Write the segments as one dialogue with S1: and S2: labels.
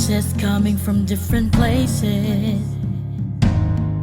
S1: voices coming from different places.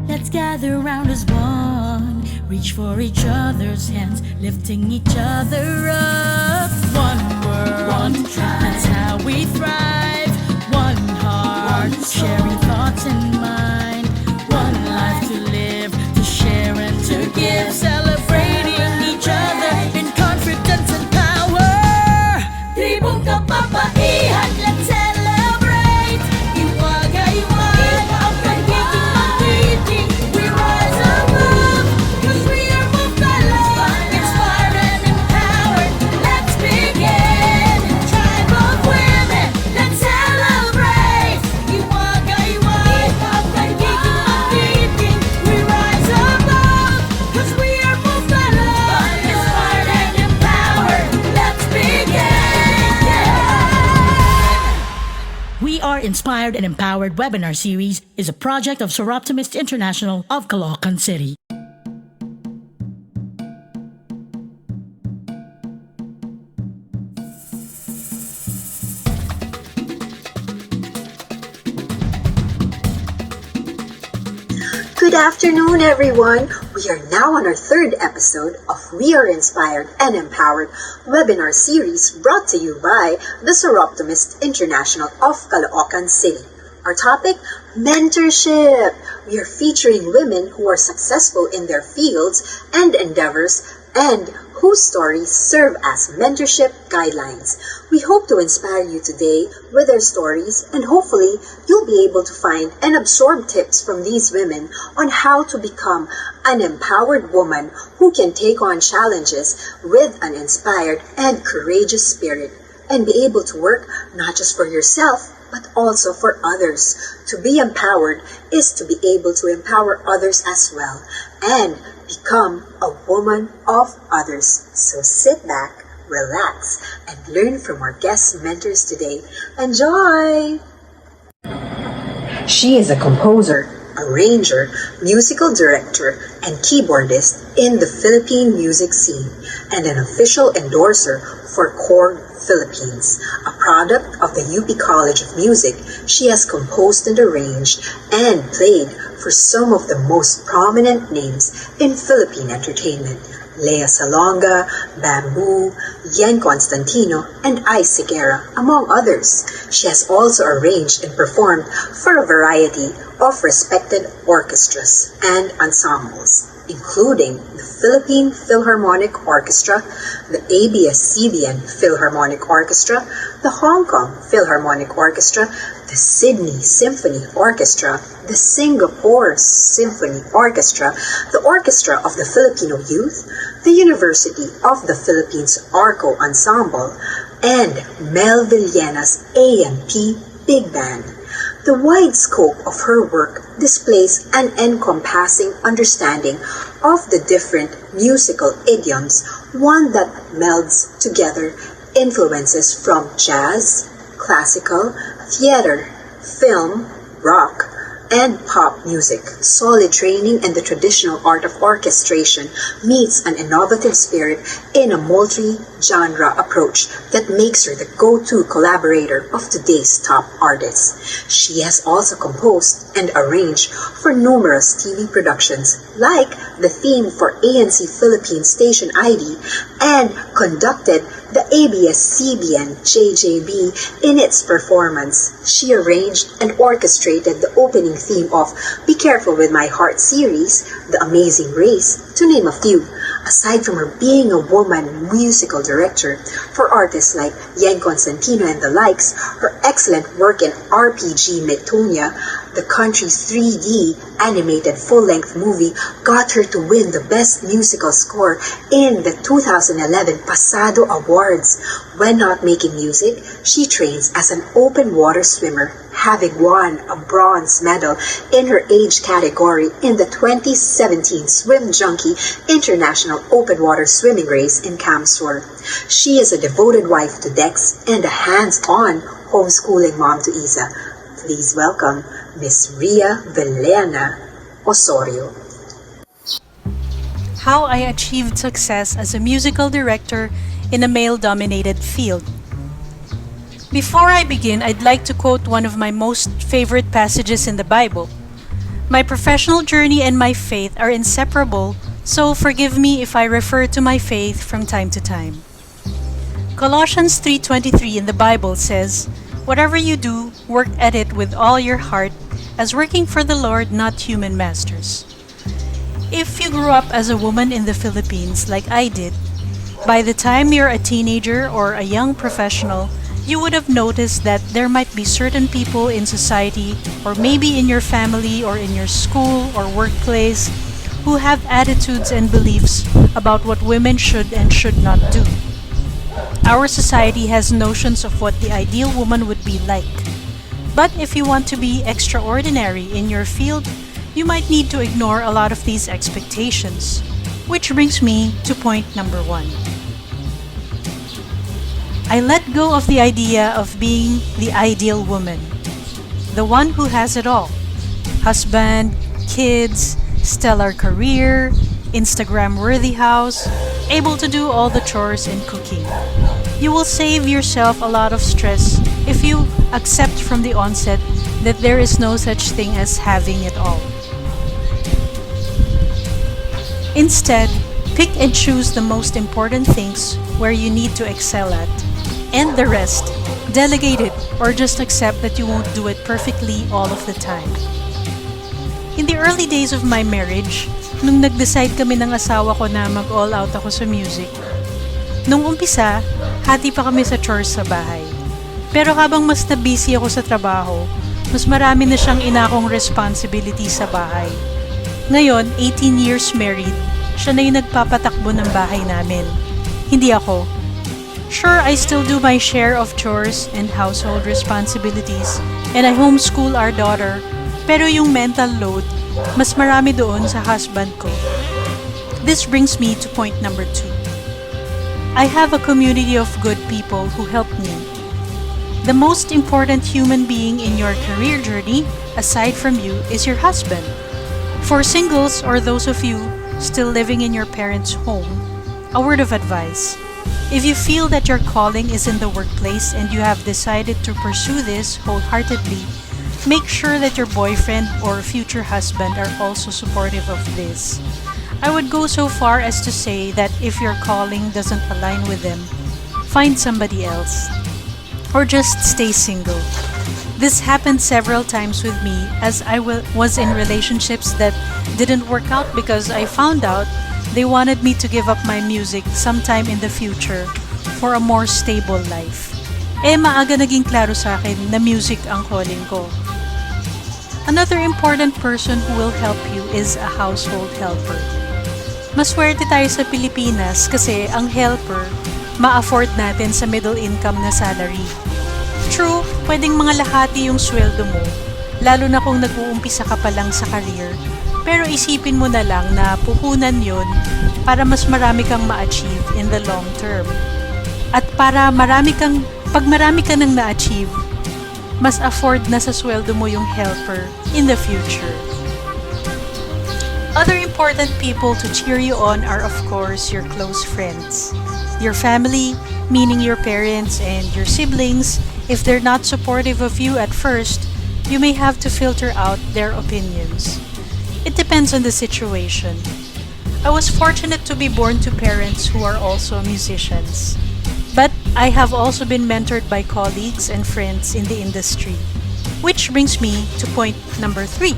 S1: Let's gather round as one, reach for each other's hands, lifting each other up. One world, one tribe, that's how we thrive. One heart, sharing thoughts and mind. One life to live, to share and to give, celebrating each other in confidence and power. Tribong kapapaihan, let's celebrate. Iwagayway, ang pagiging magiting. We rise above, 'cause we are multi-love, inspired and empowered. Let's begin. Tribe of women, let's celebrate. Iwagayway, ang pagiging magiting. We rise above, 'cause we are multi-love, inspired and empowered. Let's begin. We Are Inspired and Empowered webinar series is a project of Soroptimist International of Caloocan City.
S2: Good afternoon, everyone. We are now on our third episode of We Are Inspired and Empowered webinar series brought to you by the Soroptimist International of Caloocan City. Our topic, mentorship. We are featuring women who are successful in their fields and endeavors and whose stories serve as mentorship guidelines. We hope to inspire you today with their stories, and hopefully you'll be able to find and absorb tips from these women on how to become an empowered woman who can take on challenges with an inspired and courageous spirit and be able to work not just for yourself but also for others. To be empowered is to be able to empower others as well and become a woman of others. So sit back, relax, and learn from our guest mentors today. Enjoy! She is a composer, arranger, musical director, and keyboardist in the Philippine music scene and an official endorser for Chord Philippines. A product of the UP College of Music, she has composed and arranged and played for some of the most prominent names in Philippine entertainment: Lea Salonga, Bamboo, Yen Constantino, and Ice Sigera, among others. She has also arranged and performed for a variety of respected orchestras and ensembles, including the Philippine Philharmonic Orchestra, the ABS-CBN Philharmonic Orchestra, the Hong Kong Philharmonic Orchestra, the Sydney Symphony Orchestra, the Singapore Symphony Orchestra, the Orchestra of the Filipino Youth, the University of the Philippines Arco Ensemble, and Mel Villena's A&P Big Band. The wide scope of her work displays an encompassing understanding of the different musical idioms, one that melds together influences from jazz, classical, theater, film, rock, and pop music. Solid training in the traditional art of orchestration meets an innovative spirit in a multi-genre approach that makes her the go-to collaborator of today's top artists. She has also composed and arranged for numerous TV productions like the theme for ANC Philippines Station ID and conducted the ABS-CBN JJB in its performance. She arranged and orchestrated the opening theme of Be Careful With My Heart series, The Amazing Race, to name a few. Aside from her being a woman musical director for artists like Yen Constantino and the likes, her excellent work in RPG Metonia, the country's 3D animated full-length movie, got her to win the Best Musical Score in the 2011 Pasado Awards. When not making music, she trains as an open water swimmer, having won a bronze medal in her age category in the 2017 Swim Junkie International Open Water Swimming Race in Camsur. She is a devoted wife to Dex and a hands-on homeschooling mom to Isa. Please welcome Miss Ria Villena Osorio.
S3: How I achieved success as a musical director in a male-dominated field. Before I begin, I'd like to quote one of my most favorite passages in the Bible. My professional journey and my faith are inseparable, so forgive me if I refer to my faith from time to time. Colossians 3:23 in the Bible says, "Whatever you do, work at it with all your heart, as working for the Lord, not human masters." If you grew up as a woman in the Philippines like I did, by the time you're a teenager or a young professional, you would have noticed that there might be certain people in society, or maybe in your family or in your school or workplace, who have attitudes and beliefs about what women should and should not do. Our society has notions of what the ideal woman would be like. But if you want to be extraordinary in your field, you might need to ignore a lot of these expectations. Which brings me to point number 1. I let go of the idea of being the ideal woman, the one who has it all: husband, kids, stellar career, Instagram-worthy house, able to do all the chores and cooking. You will save yourself a lot of stress if you accept from the onset that there is no such thing as having it all. Instead, pick and choose the most important things where you need to excel at, and the rest, delegate it or just accept that you won't do it perfectly all of the time. In the early days of my marriage, nung nag-decide kami ng asawa ko na mag-all out ako sa music, nung umpisa, hati pa kami sa chores sa bahay. Pero habang mas na-busy ako sa trabaho, mas marami na siyang inakong responsibility sa bahay. Ngayon, 18 years married, siya na yung nagpapatakbo ng bahay namin. Hindi ako. Sure, I still do my share of chores and household responsibilities, and I homeschool our daughter, pero yung mental load, mas marami doon sa husband ko. This brings me to point number 2. I have a community of good people who help me. The most important human being in your career journey, aside from you, is your husband. For singles or those of you still living in your parents' home, a word of advice. If you feel that your calling is in the workplace and you have decided to pursue this wholeheartedly, make sure that your boyfriend or future husband are also supportive of this. I would go so far as to say that if your calling doesn't align with them, find somebody else. Or just stay single. This happened several times with me as I was in relationships that didn't work out because I found out they wanted me to give up my music sometime in the future for a more stable life. Maaga naging klaro sa akin na music ang calling ko. Another important person who will help you is a household helper. Maswerte tayo sa Pilipinas kasi ang helper ma-afford natin sa middle income na salary. True, pwedeng mga lahati yung sweldo mo, lalo na kung nag-uumpisa ka pa lang sa career. Pero isipin mo na lang na puhunan yon para mas marami kang ma-achieve in the long term. At pag marami ka nang na-achieve, mas afford na sa sweldo mo yung helper in the future. Other important people to cheer you on are of course your close friends. Your family, meaning your parents and your siblings, if they're not supportive of you at first, you may have to filter out their opinions. It depends on the situation. I was fortunate to be born to parents who are also musicians. But I have also been mentored by colleagues and friends in the industry. Which brings me to point number 3.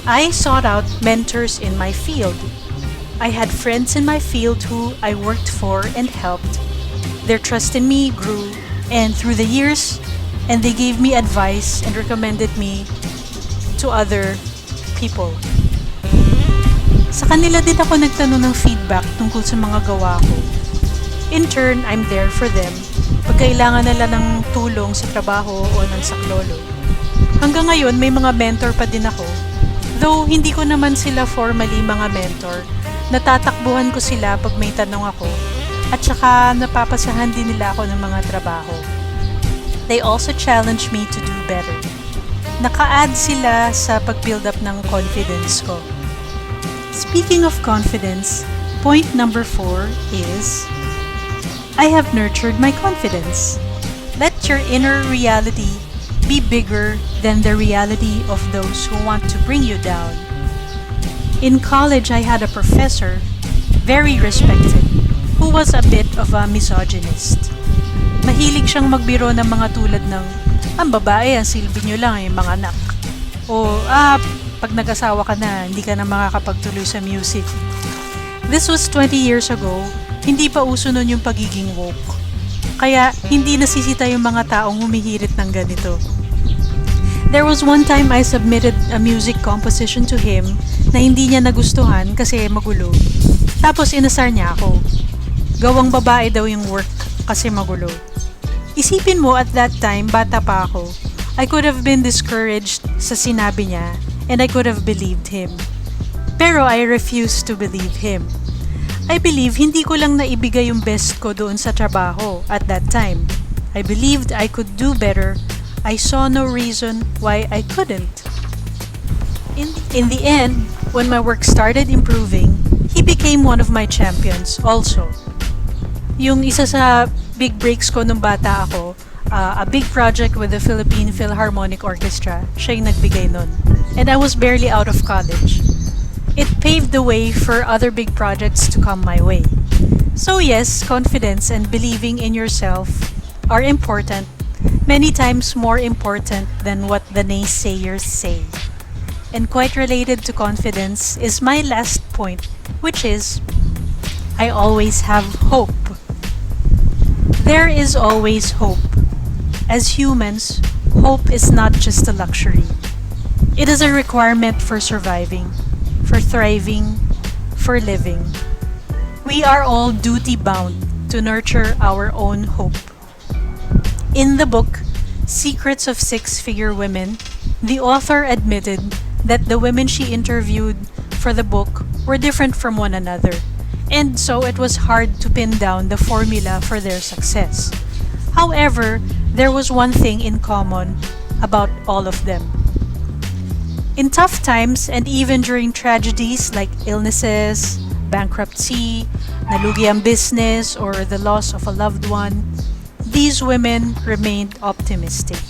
S3: I sought out mentors in my field. I had friends in my field who I worked for and helped. Their trust in me grew, and through the years, and they gave me advice and recommended me to other people. Sa kanila din ako nagtanong ng feedback tungkol sa mga gawa ko. In turn, I'm there for them pag kailangan nila ng tulong sa trabaho o ng saklolo. Hanggang ngayon, may mga mentor pa din ako. Though hindi ko naman sila formally mga mentor, natatakbuhan ko sila pag may tanong ako at saka napapasahan din nila ako ng mga trabaho. They also challenge me to do better. Naka-add sila sa pag-build up ng confidence ko. Speaking of confidence, point number 4 is, I have nurtured my confidence. Let your inner reality be bigger than the reality of those who want to bring you down. In college, I had a professor, very respected, who was a bit of a misogynist. Mahilig siyang magbiro ng mga tulad ng, ang babae, ang silbi nyo lang ay mga anak. O, pag nag-asawa ka na, hindi ka na makakapagtuloy sa music. This was 20 years ago, hindi pa uso nun yung pagiging woke. Kaya hindi nasisita yung mga taong humihirit ng ganito. There was one time I submitted a music composition to him na hindi niya nagustuhan kasi magulo. Tapos inasar niya ako. Gawang babae daw yung work kasi magulo. Isipin mo at that time, bata pa ako. I could have been discouraged sa sinabi niya and I could have believed him. Pero I refused to believe him. I believe hindi ko lang naibigay yung best ko doon sa trabaho at that time. I believed I could do better. I saw no reason why I couldn't. In the end, when my work started improving, he became one of my champions also. Yung isa sa big breaks ko nung bata ako, a big project with the Philippine Philharmonic Orchestra, siya yung nagbigay nun. And I was barely out of college. It paved the way for other big projects to come my way. So yes, confidence and believing in yourself are important, many times more important than what the naysayers say. And quite related to confidence is my last point, which is, I always have hope. There is always hope. As humans, hope is not just a luxury. It is a requirement for surviving, for thriving, for living. We are all duty bound to nurture our own hope. In the book, Secrets of Six-Figure Women, the author admitted that the women she interviewed for the book were different from one another, and so it was hard to pin down the formula for their success. However, there was one thing in common about all of them. In tough times and even during tragedies like illnesses, bankruptcy, nalugi ang business, or the loss of a loved one, these women remained optimistic.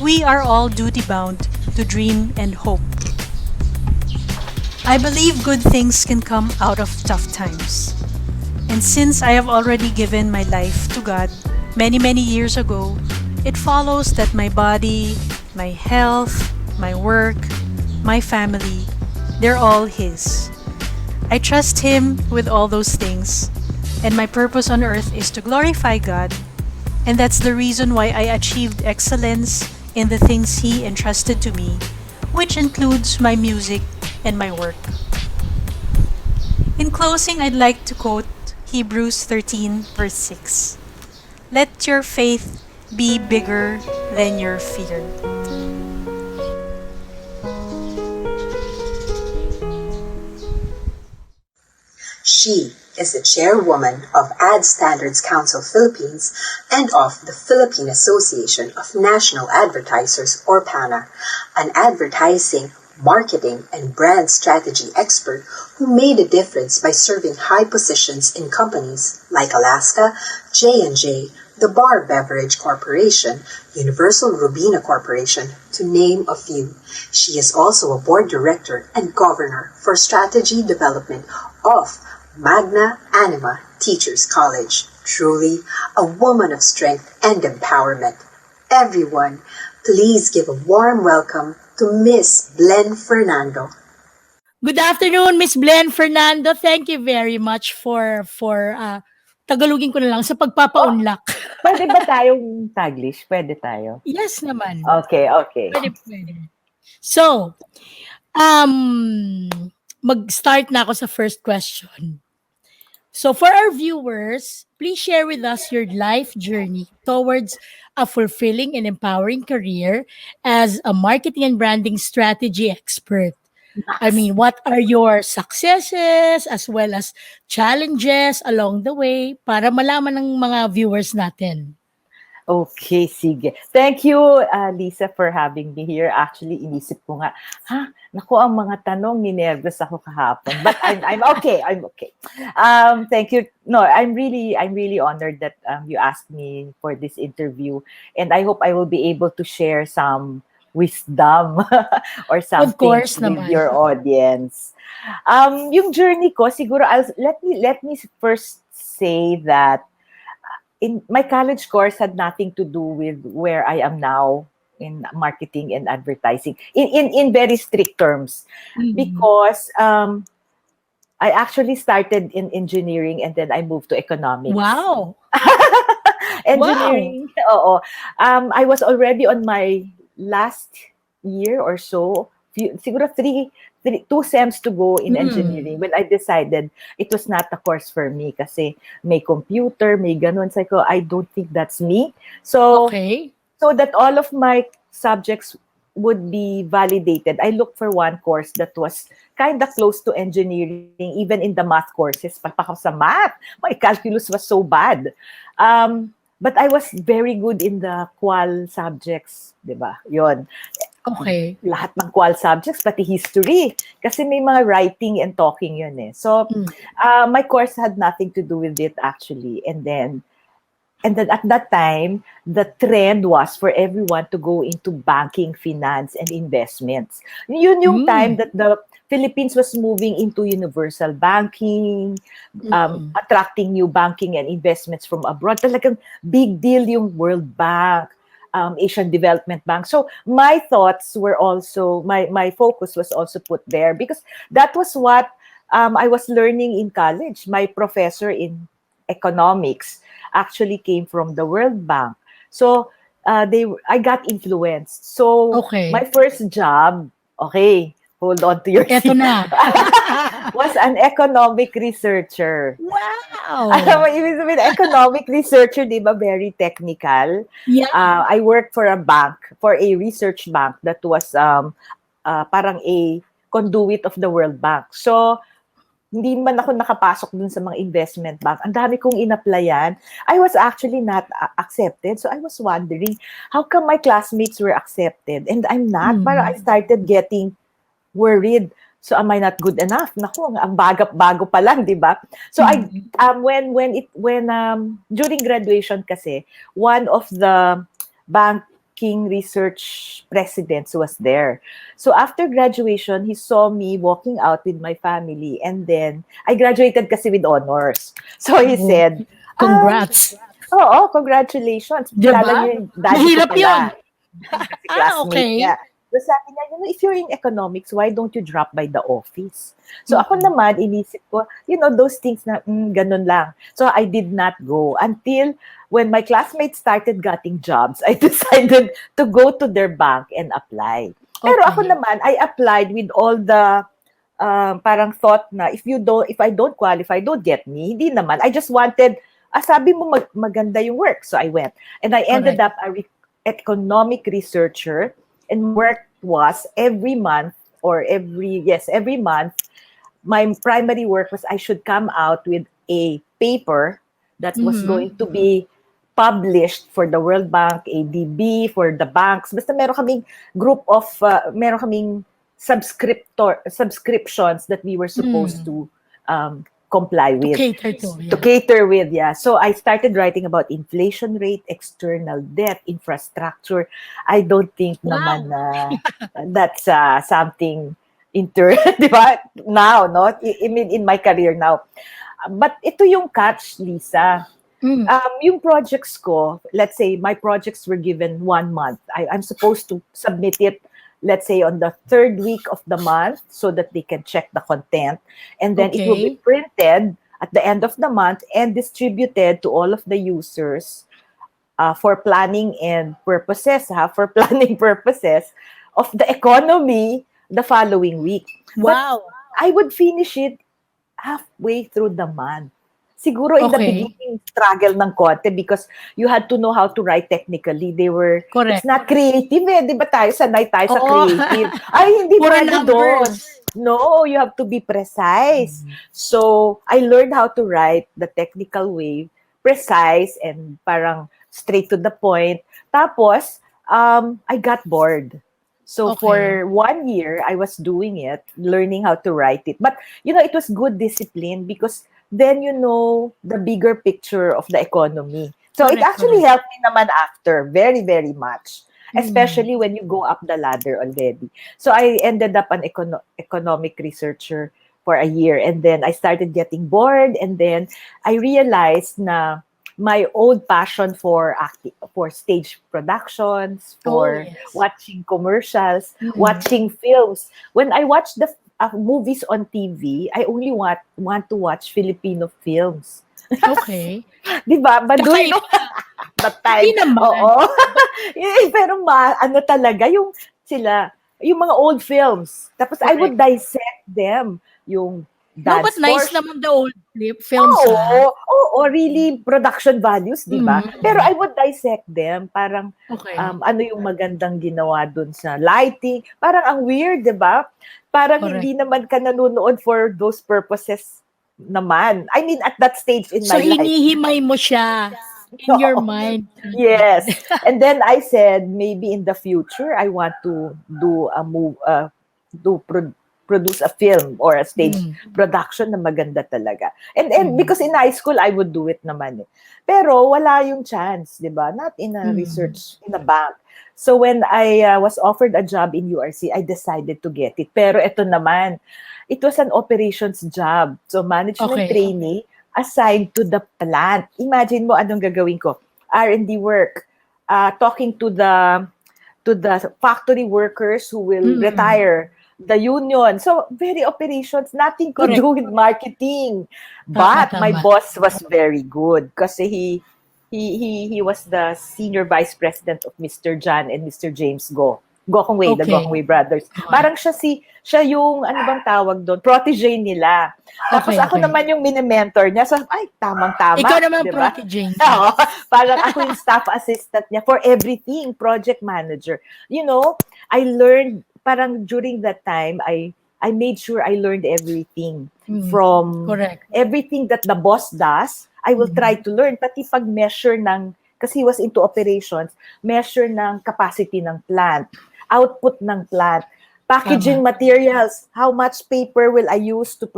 S3: We are all duty-bound to dream and hope. I believe good things can come out of tough times. And since I have already given my life to God many years ago, it follows that my body, my health, my work, my family, they're all His. I trust Him with all those things, and my purpose on earth is to glorify God, and that's the reason why I achieved excellence in the things He entrusted to me, which includes my music and my work. In closing, I'd like to quote Hebrews 13, verse 6. Let your faith be bigger than your fear.
S2: She is the chairwoman of Ad Standards Council Philippines and of the Philippine Association of National Advertisers, or PANA, an advertising, marketing, and brand strategy expert who made a difference by serving high positions in companies like Alaska, J&J, the Bar Beverage Corporation, Universal Robina Corporation, to name a few. She is also a board director and governor for strategy development of Magna Anima Teachers College. Truly a woman of strength and empowerment. Everyone, please give a warm welcome to Miss Blen Fernando.
S1: Good afternoon, Miss Blen Fernando. Thank you very much for Tagalogin ko na lang sa pagpapaunlak.
S4: Pwede ba tayong Taglish? Pwede tayo.
S1: Yes naman.
S4: Okay.
S1: Pwede. So, mag-start na ako sa first question. So for our viewers, please share with us your life journey towards a fulfilling and empowering career as a marketing and branding strategy expert. I mean, what are your successes as well as challenges along the way para malaman ng mga viewers natin?
S4: Okay, sige. Thank you, Lisa, for having me here. Actually, inisip ko nga, naku, ang mga tanong, ninervous ako kahapon. But I'm okay. I'm okay. Thank you. No, I'm really honored that you asked me for this interview, and I hope I will be able to share some wisdom or some
S1: Of
S4: things
S1: course
S4: with
S1: naman.
S4: your audience. Yung journey ko, siguro, let me first say that in my college course had nothing to do with where I am now in marketing and advertising in very strict terms,
S1: Mhm.
S4: because I actually started in engineering and then I moved to economics.
S1: Wow! Wow!
S4: Engineering, oo. I was already on my last year or so, siguro two sems to go in
S1: Mm.
S4: engineering when I decided it was not a course for me kasi may computer, may ganun. So I don't think that's me. So
S1: Okay.
S4: so that all of my subjects would be validated, I looked for one course that was kind of close to engineering, even in the math courses. Pagpakaw sa math, my calculus was so bad. But I was very good in the qual subjects, di ba? Yun.
S1: Okay.
S4: Lahat ng qual subjects, pati history. Kasi may mga writing and talking yun eh. So,
S1: Mm.
S4: my course had nothing to do with it actually. And then at that time, the trend was for everyone to go into banking, finance, and investments. Yun yung time
S1: Mm.
S4: that the Philippines was moving into universal banking,
S1: Mm.
S4: attracting new banking and investments from abroad. Talagang big deal yung World Bank, Asian Development Bank. So my thoughts were also, my focus was also put there because that was what I was learning in college. My professor in economics actually came from the World Bank. So I got influenced. So my
S1: Okay.
S4: first job, okay, hold on to your
S1: Eto
S4: seat,
S1: na.
S4: was an economic researcher. Alam mo,
S1: Wow!
S4: ibig sabihin, economic researcher, di ba, very technical.
S1: Yeah.
S4: I worked for a bank, for a research bank that was parang a conduit of the World Bank. So, hindi man ako nakapasok dun sa mga investment bank. Ang dami kong in-applyan. I was actually not accepted. So I was wondering, how come my classmates were accepted and I'm not? Para I
S1: Mm.
S4: started getting worried. So am I not good enough? Naku, ang bago pa lang, 'di ba? So I
S1: Mm.
S4: when during graduation kasi, one of the banking research presidents was there. So after graduation, he saw me walking out with my family and then I graduated kasi with honors. So he
S1: Oh,
S4: said,
S1: congrats.
S4: oo, congratulations.
S1: 'Di
S4: Kilala
S1: ba?
S4: niyo yung daddy ko
S1: Mahirap 'yun.
S4: pala. Kasi classmate
S1: Okay.
S4: niya. So sabi niya, if you're in economics, why don't you drop by the office? So ako
S1: Mm.
S4: naman, inisip ko, those things na, ganun lang. So I did not go until when my classmates started getting jobs, I decided to go to their bank and apply. Pero ako
S1: Okay.
S4: naman, I applied with all the parang thought na if I don't qualify, don't get me. Hindi naman. I just wanted, sabi mo maganda yung work. So I went. And I ended
S1: Correct.
S4: up economic researcher, and my work was every month every month my primary work was I should come out with a paper that was
S1: Mhm.
S4: going to be published for the World Bank, ADB, for the banks. Basta meron kaming subscriptions that we were supposed
S1: Mm.
S4: to comply
S1: To
S4: with.
S1: cater to,
S4: To
S1: yeah.
S4: cater with, yeah. So I started writing about inflation rate, external debt, infrastructure. I don't think naman
S1: Wow!
S4: na that's something di ba? Now, no? I mean, in my career now. But ito yung catch, Lisa.
S1: Mm.
S4: Yung projects ko, let's say my projects were given 1 month. I'm supposed to submit it, let's say, on the third week of the month so that they can check the content. And then it will be
S1: Okay.
S4: printed at the end of the month and distributed to all of the users for planning and purposes, for planning purposes of the economy the following week. But
S1: Wow!
S4: I would finish it halfway through the month. Siguro in the
S1: Okay.
S4: beginning, struggle ng konti because you had to know how to write technically. It's
S1: Correct.
S4: not creative eh. Di ba sanay tayo sa
S1: Oo.
S4: creative? Ay, hindi
S1: Puro
S4: pwede doon.
S1: numbers.
S4: No, you have to be precise. So, I learned how to write the technical way, precise and parang straight to the point. Tapos, I got bored. So
S1: Okay.
S4: for 1 year, I was doing it, learning how to write it. But, it was good discipline because then you know the bigger picture of the economy. So it
S1: Correct,
S4: actually
S1: correct.
S4: helped me naman after, very, very much.
S1: Mm.
S4: Especially when you go up the ladder already. So I ended up an economic researcher for a year. And then I started getting bored. And then I realized na my old passion for for stage productions,
S1: Oh,
S4: for
S1: yes.
S4: watching commercials,
S1: Mm.
S4: watching films. When I watch the movies on TV, I only want to watch Filipino films.
S1: Okay.
S4: Di ba? Baduy, no?
S1: Kakaiba.
S4: That
S1: Hindi
S4: time.
S1: naman.
S4: Oo. Pero ano talaga, yung mga old films. Tapos I would
S1: Correct.
S4: dissect them. Yung
S1: No, but
S4: dance
S1: nice
S4: portion.
S1: naman the old films, ah.
S4: Oo, really production values, 'di ba? Pero
S1: Mm.
S4: I would dissect them, parang
S1: Okay.
S4: ano yung magandang ginawa dun sa lighting. Parang ang weird, 'di ba? Parang
S1: Correct.
S4: hindi naman ka nanonood for those purposes naman. I mean, at that stage in
S1: So,
S4: my life.
S1: hinihimay mo siya in your
S4: Oo.
S1: mind.
S4: Yes. And then I said, maybe in the future, I want to do a produce a film or a stage
S1: Mm.
S4: production na maganda talaga. And
S1: Mm.
S4: because in high school, I would do it naman eh. Pero wala yung chance, di ba? Not in a
S1: Mm.
S4: research, in a bank. So when I was offered a job in URC, I decided to get it. Pero ito naman, it was an operations job. So management
S1: Okay.
S4: trainee assigned to the plant. Imagine mo anong gagawin ko. R&D work, talking to the factory workers who will
S1: Mm.
S4: retire, the union. So, very operations, nothing to
S1: Correct.
S4: do with marketing.
S1: Tama,
S4: But my
S1: tama.
S4: boss was very good kasi he was the senior vice president of Mr. John and Mr. James Gokong Wei, the
S1: Okay.
S4: Gokong Wei brothers.
S1: Okay.
S4: Parang siya yung, ano bang tawag doon, protege nila. Tapos
S1: Okay,
S4: ako
S1: okay.
S4: naman yung mini-mentor niya. So, ay,
S1: Ikaw
S4: tamang-tama,
S1: naman
S4: di ba?
S1: protege niya.
S4: Oo, parang ako yung staff assistant niya for everything, project manager. You know, I learned, parang during that time, I made sure I learned everything
S1: Mm.
S4: from
S1: Correct.
S4: everything that the boss does. I will try to learn, pati pag-measure ng, kasi he was into operations, measure ng capacity ng plant, output ng plant, packaging
S1: Tama.
S4: materials, how much paper will I use to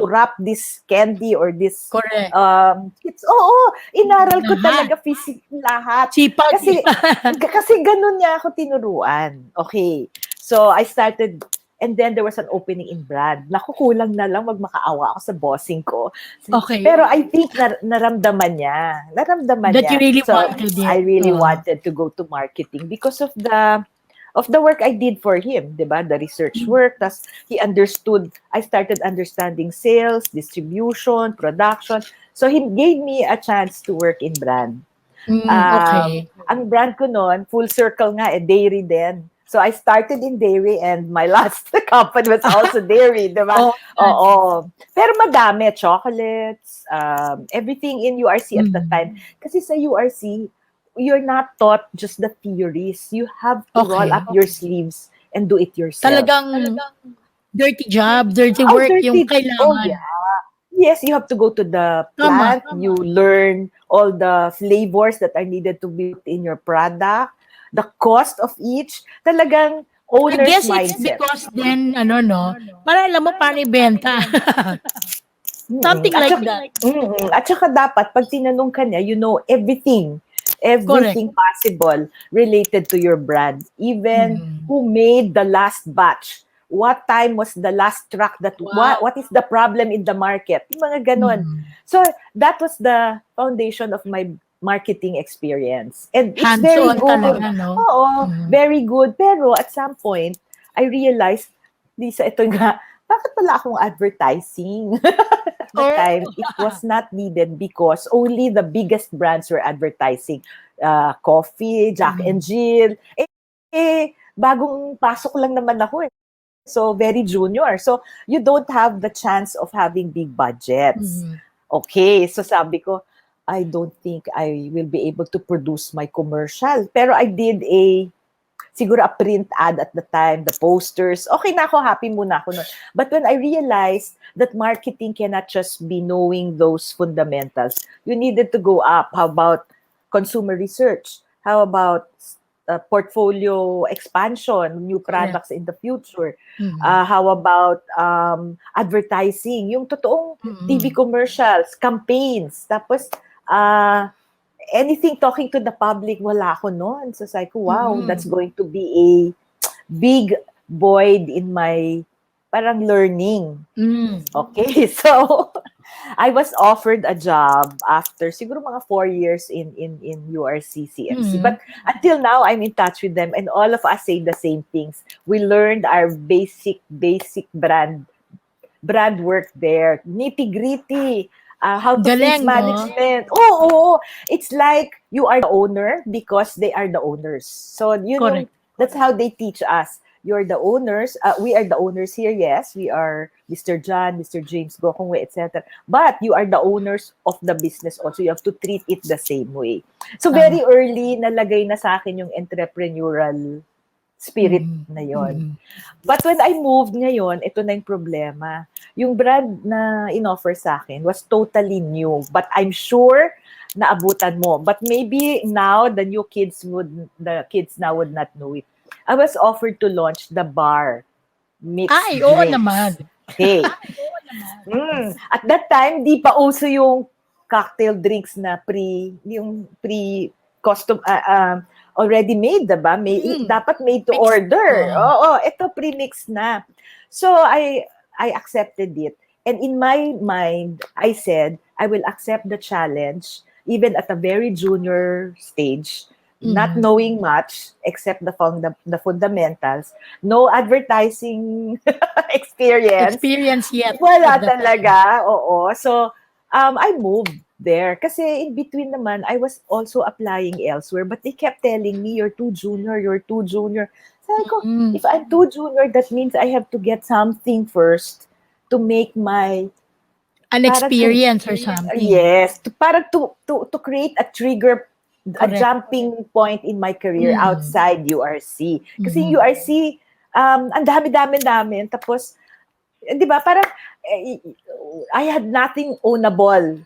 S4: wrap this candy or this
S1: Correct.
S4: inaral ko
S1: Lahat.
S4: talaga lahat.
S1: Sipag.
S4: Kasi ganun niya ako tinuruan. Okay. So I started, and then there was an opening in brand. Naku, kulang na lang magmakaawa ako sa bossing ko.
S1: Okay.
S4: Pero I think naramdaman niya.
S1: That you really
S4: So
S1: wanted it.
S4: I really wanted to go to marketing because of the work I did for him, 'di ba? The research work, tas I started understanding sales, distribution, production. So he gave me a chance to work in brand.
S1: Okay.
S4: Ang brand ko noon, full circle nga, dairy din. So I started in dairy and my last company was also dairy, di ba?
S1: Oh,
S4: Oo. Pero madami, chocolates, everything in URC at the time. Kasi sa URC, you're not taught just the theories. You have to roll up
S1: Okay.
S4: your sleeves and do it yourself.
S1: Talagang dirty job, dirty work yung
S4: Oh,
S1: kailangan.
S4: yeah. Yes, you have to go to the
S1: Tama.
S4: plant. You learn all the flavors that are needed to be put in your product, the cost of each. Talagang
S1: I
S4: owner's
S1: guess it's
S4: mindset.
S1: because then, para alam mo paano ibenta. Something like that.
S4: At saka dapat, pag tinanong ka niya, you know everything possible related to your brand. Even who made the last batch. What time was the last truck
S1: Wow.
S4: what is the problem in the market? Yung mga ganon. So, that was the foundation of my marketing experience. And it's very
S1: Hands-on
S4: good.
S1: talaga, no?
S4: Oo, very good. Pero at some point, I realized, Lisa, ito nga, bakit pala akong advertising? At the time, it was not needed because only the biggest brands were advertising. Coffee, Jack and Jill. Bagong pasok lang naman ako eh. So, very junior. So, you don't have the chance of having big budgets. Okay, so sabi ko, I don't think I will be able to produce my commercial. Pero I did siguro a print ad at the time, the posters. Okay na ako, happy muna ako nun. But when I realized that marketing cannot just be knowing those fundamentals, you needed to go up. How about consumer research? How about portfolio expansion, new
S1: Correct.
S4: products in the future?
S1: Mm.
S4: How about advertising? Yung totoong TV
S1: Mm.
S4: commercials, campaigns, tapos uh, anything talking to the public, wala ako noon. So sabi ko, wow, that's
S1: Mm.
S4: going to be a big void in my parang learning.
S1: Mm.
S4: Okay, so I was offered a job after siguro mga 4 years in URC CMC.
S1: Mm.
S4: But until now, I'm in touch with them and all of us say the same things. We learned our basic brand work there. Nitty-gritty. How to face
S1: Galing, no?
S4: management. Oh, it's like you are the owner because they are the owners. So
S1: Correct.
S4: that's how they teach us. You're the owners. We are the owners here. Yes, we are Mr. John, Mr. James Gokongwe, etc. But you are the owners of the business also. You have to treat it the same way. So
S1: Tama.
S4: very early, nalagay na sa akin yung entrepreneurial spirit
S1: Mm.
S4: na yon.
S1: Mm.
S4: But when I moved ngayon, ito na yung problema. Yung brand na in-offer sa akin was totally new. But I'm sure naabutan mo. But maybe now the kids now would not know it. I was offered to launch the bar mixed
S1: Ay, oo
S4: drinks.
S1: naman.
S4: Okay. At that time, di pa uso yung cocktail drinks na custom already made, diba? Dapat made to
S1: Mixed.
S4: order.
S1: Oo.
S4: Oo, ito pre-mix na. So I accepted it. And in my mind, I said, I will accept the challenge even at a very junior stage, not knowing much except the fundamentals, no advertising experience.
S1: Experience yet.
S4: Wala
S1: at that time.
S4: talaga, oo. So, I moved there. Kasi in between naman, I was also applying elsewhere. But they kept telling me, you're too junior, you're too junior. Sabi ko, if I'm too junior, that means I have to get something first to make my...
S1: An experience or something.
S4: Yes. To create a trigger, a
S1: Correct.
S4: jumping point in my career outside URC. Kasi yung URC, ang dami-dami. Tapos, di ba, parang I had nothing ownable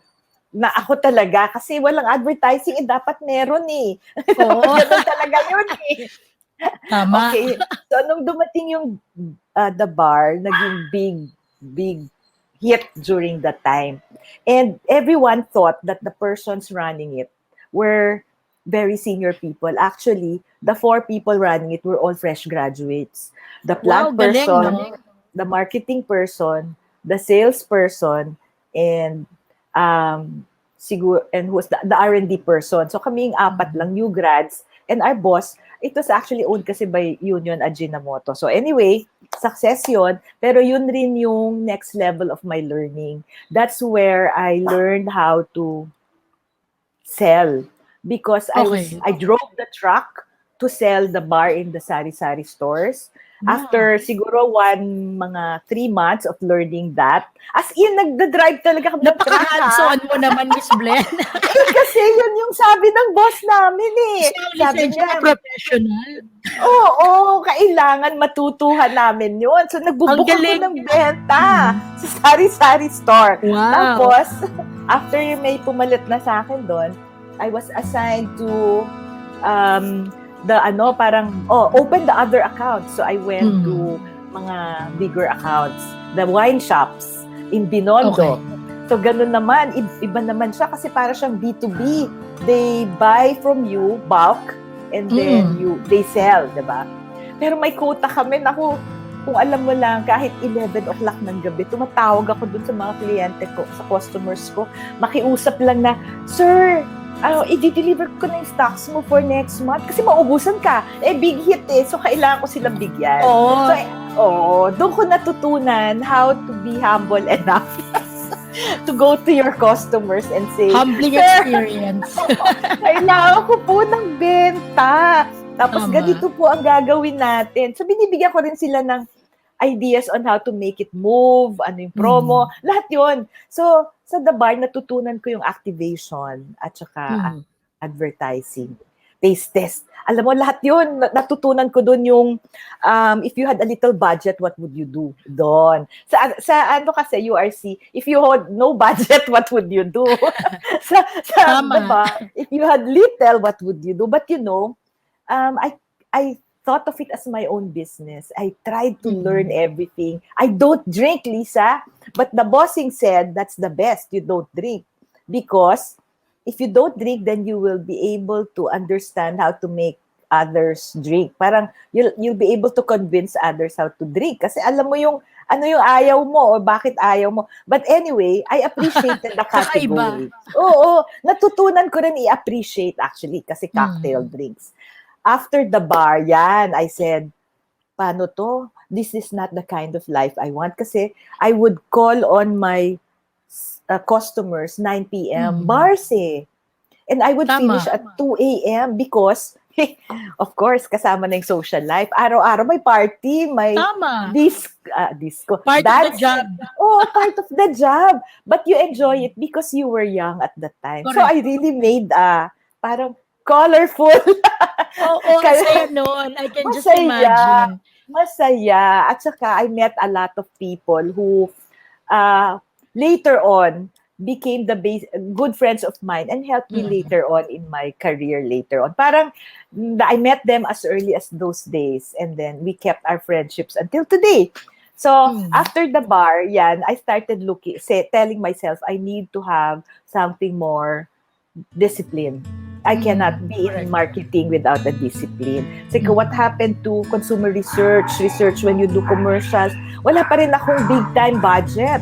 S4: na ako talaga kasi walang advertising, dapat meron eh.
S1: Oo.
S4: Ganun talaga yun eh.
S1: Tama.
S4: Okay. So, nung dumating yung the bar, naging big hit during that time. And everyone thought that the persons running it were very senior people. Actually, the 4 people running it were all fresh graduates. The plant
S1: galing,
S4: person,
S1: no?
S4: the marketing person, the salesperson, and siguro, and who was the R&D person. So kaming 4 lang, new grads. And our boss, it was actually owned kasi by Union Ajinomoto. So anyway, success yun. Pero yun rin yung next level of my learning. That's where I learned how to sell. Because I drove the truck to sell the bar in the sari-sari stores. After siguro mga 3 months of learning that, as in, nagda-drive talaga kami ng truck.
S1: Napaka-hands-on mo naman, Miss Blen.
S4: Kasi yun yung sabi ng boss namin eh. Sabi niya,
S1: professional.
S4: oo, kailangan matutuhan namin yun. So, nagbubuk ako ng benta sa sari-sari store.
S1: Wow.
S4: Tapos, after may pumalit na sa akin doon, I was assigned to open the other accounts. So I went to mga bigger accounts, the wine shops in Binondo.
S1: Okay.
S4: So ganun naman, iba naman siya kasi para siyang B2B. They buy from you bulk and then they sell, 'di ba? Pero may quota kami, naku, kung alam mo lang, kahit 11 o'clock ng gabi, tumatawag ako dun sa mga kliyente ko, sa customers ko, makiusap lang na, Sir, i-deliver ko na yung stocks mo for next month kasi maubusan ka. Big hit eh. So, kailangan ko silang bigyan. So, doon ko natutunan how to be humble enough to go to your customers and say,
S1: humbling experience.
S4: Kailangan ko po ng benta. Tapos,
S1: Tama.
S4: ganito po ang gagawin natin. So, binibigyan ko rin sila ng ideas on how to make it move, ano yung promo, lahat yon. So, sa The Bar, natutunan ko yung activation at saka advertising. taste test. Alam mo, lahat yun, natutunan ko doon yung, if you had a little budget, what would you do? Doon. Sa ano kasi, URC, if you had no budget, what would you do?
S1: Tama.
S4: Diba? If you had little, what would you do? But I thought of it as my own business. I tried to learn everything. I don't drink, Lisa, but the bossing said that's the best. You don't drink because if you don't drink, then you will be able to understand how to make others drink. Parang you'll be able to convince others how to drink. Kasi alam mo yung ano yung ayaw mo or bakit ayaw mo. But anyway, I appreciated the category. Oo, natutunan ko rin i-appreciate actually kasi cocktail drinks. After the bar, yan, I said, paano to? This is not the kind of life I want. Kasi I would call on my customers 9 p.m. Bars eh. And I would finish at 2 a.m. because, of course, kasama na yung social life. Araw-araw may party, may disco.
S1: Part of the job.
S4: Oh, part of the job. But you enjoy it because you were young at that time.
S1: Correct.
S4: So I really made parang colorful.
S1: Oo, masaya nun. I can just imagine.
S4: Masaya. At saka, I met a lot of people who later on became good friends of mine and helped me later on in my career later on. Parang, I met them as early as those days and then we kept our friendships until today. So, after the bar, I started telling myself, I need to have something more discipline. I cannot be in marketing without a discipline. So, what happened to consumer research when you do commercials? Wala pa rin akong big-time budget.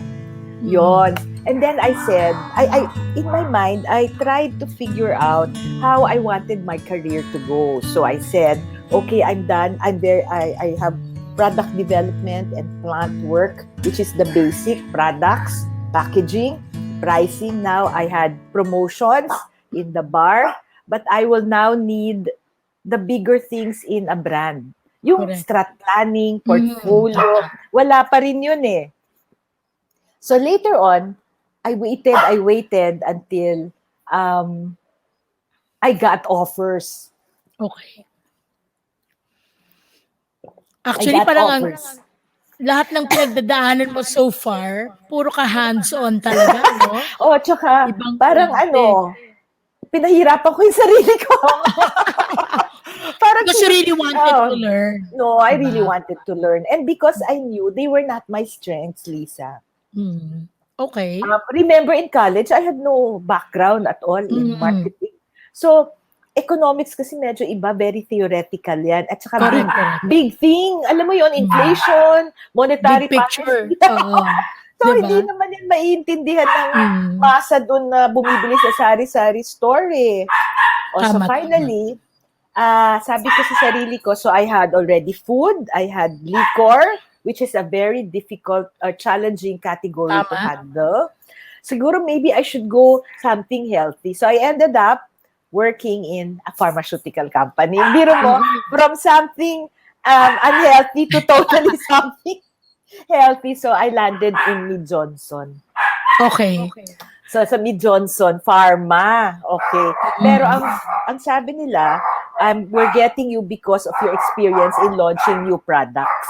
S4: Yon. And then I said, I in my mind, I tried to figure out how I wanted my career to go. So I said, okay, I'm done. I'm there. I have product development and plant work, which is the basic products, packaging, pricing. Now I had promotions in the bar, but I will now need the bigger things in a brand. Yung strat planning, portfolio, wala pa rin yun eh. So later on, I waited until I got offers.
S1: Okay. Actually, parang lahat ng pinagdadaanan mo so far, puro ka hands-on talaga, no?
S4: Oh, tsaka parang pinahirapan ko yung sarili ko.
S1: Because you really wanted to learn.
S4: No, I really wanted to learn. And because I knew they were not my strengths, Lisa.
S1: Okay.
S4: Remember in college, I had no background at all in marketing. So, economics kasi medyo iba, very theoretical yan. At saka big thing, alam mo yon, inflation, monetary
S1: big picture.
S4: So, hindi naman yan maiintindihan ng masa doon na bumibili sa sari-sari store eh. So finally, sabi ko sa sarili ko, so I had already food, I had liquor, which is a very difficult or challenging category to handle. Siguro maybe I should go something healthy. So I ended up working in a pharmaceutical company. Biro mo, from something unhealthy to totally something healthy. So I landed in Mead Johnson.
S1: Okay.
S4: So sa Mead Johnson, pharma. Okay. Pero ang sabi nila, we're getting you because of your experience in launching new products.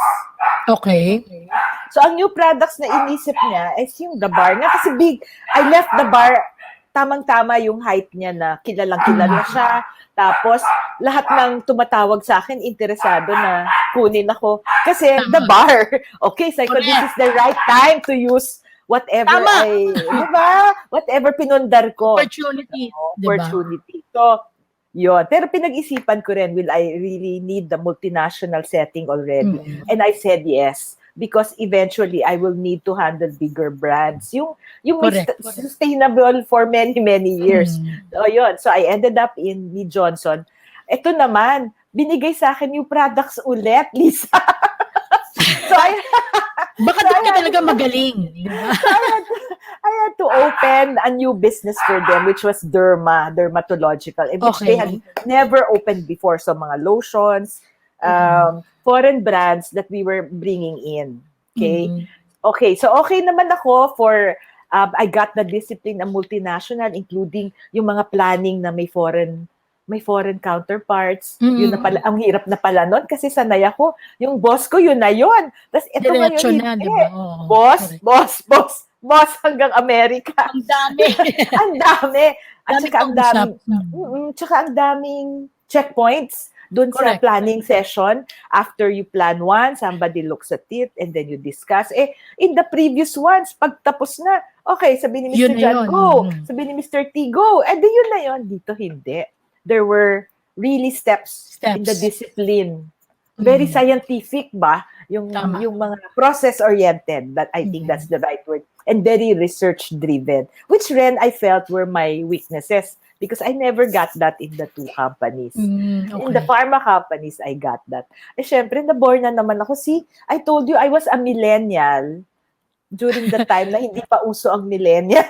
S1: Okay.
S4: So, ang new products na inisip niya is yung the bar nga. Kasi I left the bar, tamang-tama yung height niya na kilalang-kilala siya. Tapos, lahat ng tumatawag sa akin, interesado na kunin ako. Kasi, the bar. Okay, so this is the right time to use whatever diba? Whatever pinundar ko.
S1: Opportunity.
S4: Opportunity. So, yun. Pero pinag-isipan ko rin, will I really need the multinational setting already? And I said yes. Because eventually, I will need to handle bigger brands. Yung sustainable for many, many years. So, yun. So, I ended up in Mead Johnson. Ito naman, binigay sa akin yung products ulit, Lisa. So,
S1: baka doon ka talaga magaling.
S4: I had to open a new business for them, which was dermatological, which they had never opened before. So, mga lotions, foreign brands that we were bringing in. Okay? Okay, so okay naman ako for, I got the discipline ng multinational, including yung mga planning na may foreign may foreign counterparts. Yun na pala, ang hirap na pala nun kasi sanay ako. Yung boss ko, yun na yun. Tapos ito
S1: Diretso
S4: ngayon,
S1: na,
S4: hindi.
S1: di ba? Oo,
S4: Boss,
S1: correct.
S4: boss, boss, boss hanggang Amerika.
S1: Ang dami.
S4: Ang dami. At
S1: Dami
S4: saka ang
S1: kausap.
S4: daming, tsaka ang daming checkpoints dun sa
S1: Correct.
S4: planning session. After you plan one, somebody looks at it and then you discuss. In the previous ones, pag tapos na, okay, sabi ni Mr.
S1: Yun na
S4: John,
S1: yun.
S4: go. Sabi ni Mr. T, go. Di yun na yun. Dito, hindi. There were really steps. In the discipline. Very scientific ba? Yung mga process-oriented, that I think that's the right word. And very research-driven. Which Ren, I felt were my weaknesses. Because I never got that in the two companies.
S1: Okay.
S4: In the pharma companies, I got that. Syempre, na-bore na naman ako. See, I told you, I was a millennial during the time na hindi pa uso ang millennial.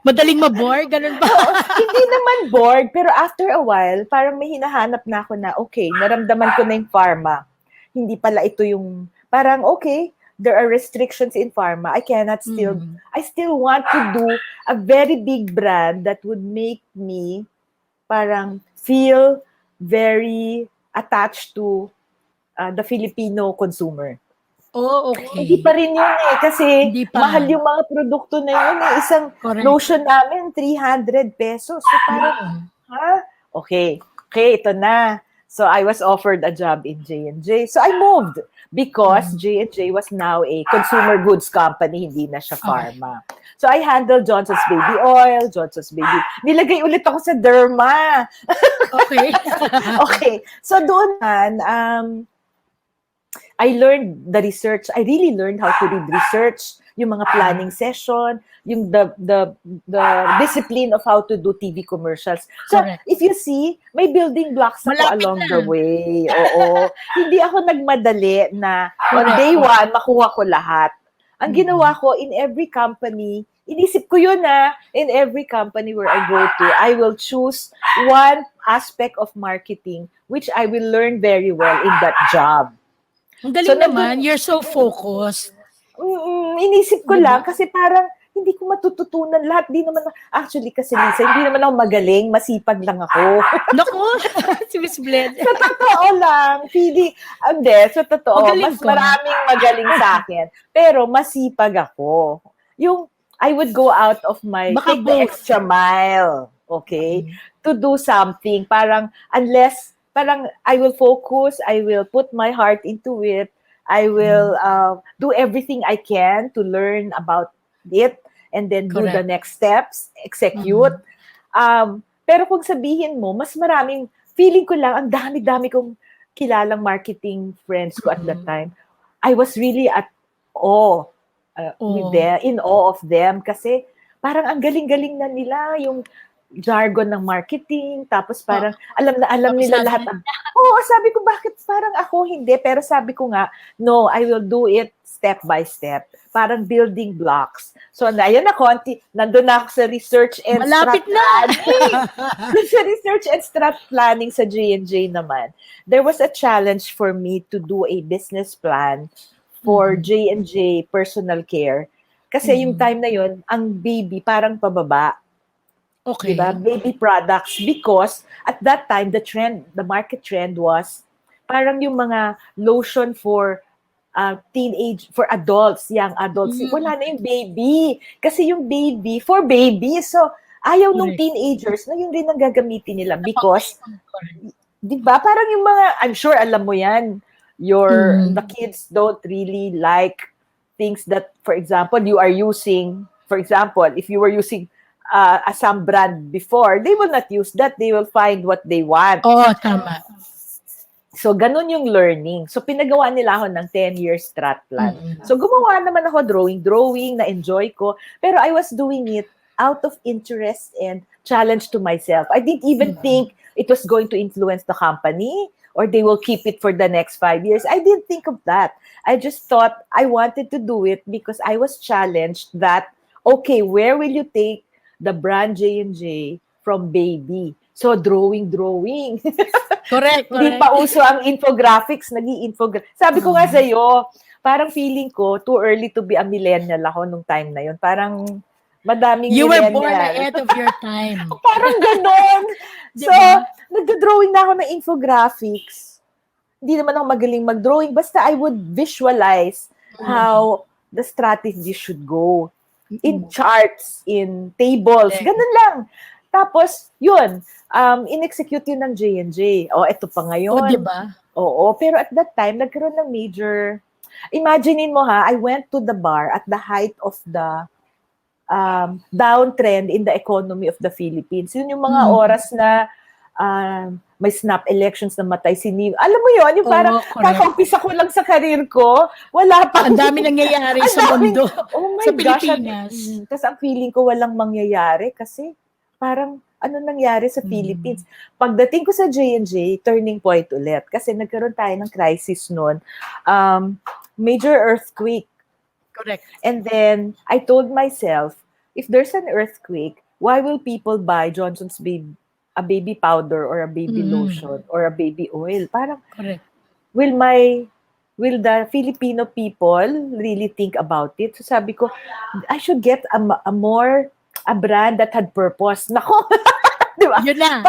S1: Madaling mabore, ganun ba?
S4: Hindi naman bored, pero after a while, parang may hinahanap na ako na, okay, naramdaman ko na yung pharma. Hindi pala ito yung, parang okay, there are restrictions in pharma. I still want to do a very big brand that would make me parang feel very attached to the Filipino consumer.
S1: Oh, okay.
S4: Hindi pa rin yun kasi mahal yung mga produkto na yun Isang lotion namin, 300 pesos. So parang, Okay, ito na. So I was offered a job in J&J. So I moved because J&J was now a consumer goods company, hindi na siya pharma. So I handled Johnson's Baby Oil, Johnson's Baby. Nilagay ulit ako sa Derma.
S1: Okay.
S4: Okay. So doon I learned the research. I really learned how to read research, yung mga planning session, yung the discipline of how to do TV commercials. So, if you see, may building blocks ako along the way. Oo. Hindi ako nagmadali na on day one, makuha ko lahat. Ang ginawa ko, in every company, inisip ko yun in every company where I go to, I will choose one aspect of marketing which I will learn very well in that job.
S1: Ang galing naman, you're so focused.
S4: Inisip ko lang kasi parang hindi ko matututunan lahat. Actually kasi Lisa, hindi naman ako magaling, masipag lang ako.
S1: Naku, si Miss Blen.
S4: Sa totoo lang, sa totoo, mas maraming magaling sa akin. Pero masipag ako. Yung, I would go out of take the extra mile, okay, to do something. Parang I will focus, I will put my heart into it, I will do everything I can to learn about it, and then do the next steps, execute. Pero kung sabihin mo, mas maraming, feeling ko lang, ang dami-dami kong kilalang marketing friends ko at that time. I was really at awe with them, in awe of them, kasi parang ang galing-galing na nila, yung jargon ng marketing, tapos parang alam nila lahat. Sabi ko, bakit parang ako hindi? Pero sabi ko nga, no, I will do it step by step. Parang building blocks. So, ayun na konti. Nandun na ako sa research and
S1: malapit
S4: planning. Sa research and strat planning sa J&J naman. There was a challenge for me to do a business plan for J&J personal care. Kasi yung time na yun, ang baby parang pababa.
S1: Okay.
S4: Diba? Baby products, because at that time the market trend was parang yung mga lotion for for adults, young adults. Wala na yung baby. Kasi yung baby for babies. So ayaw nung teenagers na yun rin ang gagamitin nila because diba? Parang yung mga, I'm sure alam mo yan, the kids don't really like things that, for example, you are using. For example, if you were using some brand before, they will not use that. They will find what they want.
S1: Tama.
S4: So, ganun yung learning. So, pinagawa nila ako ng 10-year strat plan. So, gumawa naman ako drawing, na-enjoy ko. Pero I was doing it out of interest and challenge to myself. I didn't even think it was going to influence the company or they will keep it for the next 5 years. I didn't think of that. I just thought I wanted to do it because I was challenged that, okay, where will you take the brand J&J from baby? So, drawing.
S1: Correct.
S4: Hindi pa uso ang infographics, Sabi ko nga sa'yo, parang feeling ko, too early to be a millennial ako nung time na yun. Parang, madaming
S1: You were born
S4: millennial.
S1: ahead of your time.
S4: Parang ganon. So,
S1: Diba?
S4: nagdo-drawing na ako ng infographics. Hindi naman ako magaling mag-drawing. Basta I would visualize how the strategy should go. In charts, in tables, ganun lang. Tapos, yun, in-execute yun ng J&J. O, eto pa
S1: O,
S4: ngayon.
S1: diba?
S4: Oo, pero at that time, nagkaroon ng major... Imaginein mo ha, I went to the bar at the height of the downtrend in the economy of the Philippines. Yun yung mga oras na may snap elections na matay si Nim. Alam mo yun, yung parang kakaumpisa ko lang sa karir ko, wala pa.
S1: Ang dami nangyayari sa mundo.
S4: Oh my
S1: sa
S4: gosh.
S1: Pilipinas.
S4: Tapos ang feeling ko walang mangyayari kasi parang ano nangyari sa Philippines. Pagdating ko sa J&J, turning point ulit. Kasi nagkaroon tayo ng crisis noon. Major earthquake.
S1: Correct.
S4: And then, I told myself, if there's an earthquake, why will people buy Johnson's baby, a baby powder or a baby lotion or a baby oil? Parang,
S1: Correct.
S4: will the Filipino people really think about it? So sabi ko, I should get a brand that had purpose. Nako, di ba?
S1: Yun na.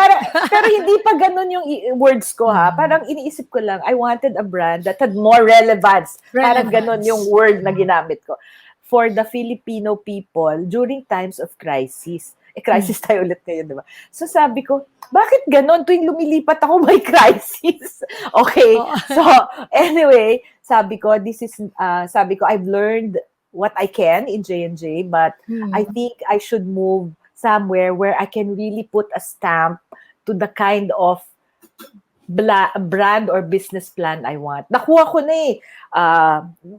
S4: Pero hindi pa ganun yung words ko ha. Parang iniisip ko lang, I wanted a brand that had more relevance. Parang ganun yung word na ginamit ko. For the Filipino people during times of crisis. Crisis tayo ulit ngayon, di ba? So sabi ko, bakit ganun? Tuwing lumilipat ako, may crisis. Okay. So, anyway, sabi ko, I've learned what I can in J&J, but I think I should move somewhere where I can really put a stamp to the kind of brand or business plan I want. Nakuha ko na eh.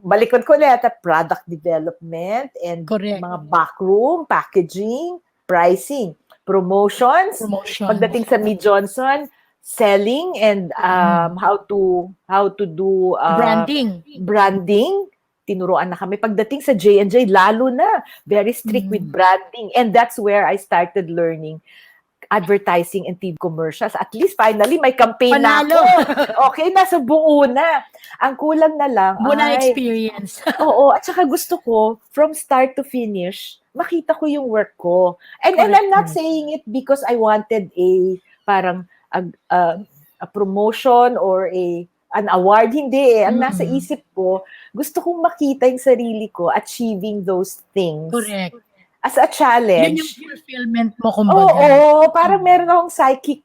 S4: Balikan ko ulit at product development and mga backroom, packaging, pricing, promotions. Pagdating sa Mead Johnson, selling and how to do branding. Tinuruan na kami. Pagdating sa J&J, lalo na. Very strict with branding. And that's where I started learning advertising and TV commercials. At least finally, may campaign na ako. Okay, nasa buo na. Ang kulang na lang
S1: Muna experience.
S4: Oo, at saka gusto ko, from start to finish, makita ko yung work ko. And I'm not saying it because I wanted a promotion or an award. Hindi eh. Ang nasa isip ko, gusto kong makita yung sarili ko achieving those things.
S1: Correct.
S4: As a challenge.
S1: Yun yung fulfillment mo, kumbaga.
S4: Oo, parang meron akong psychic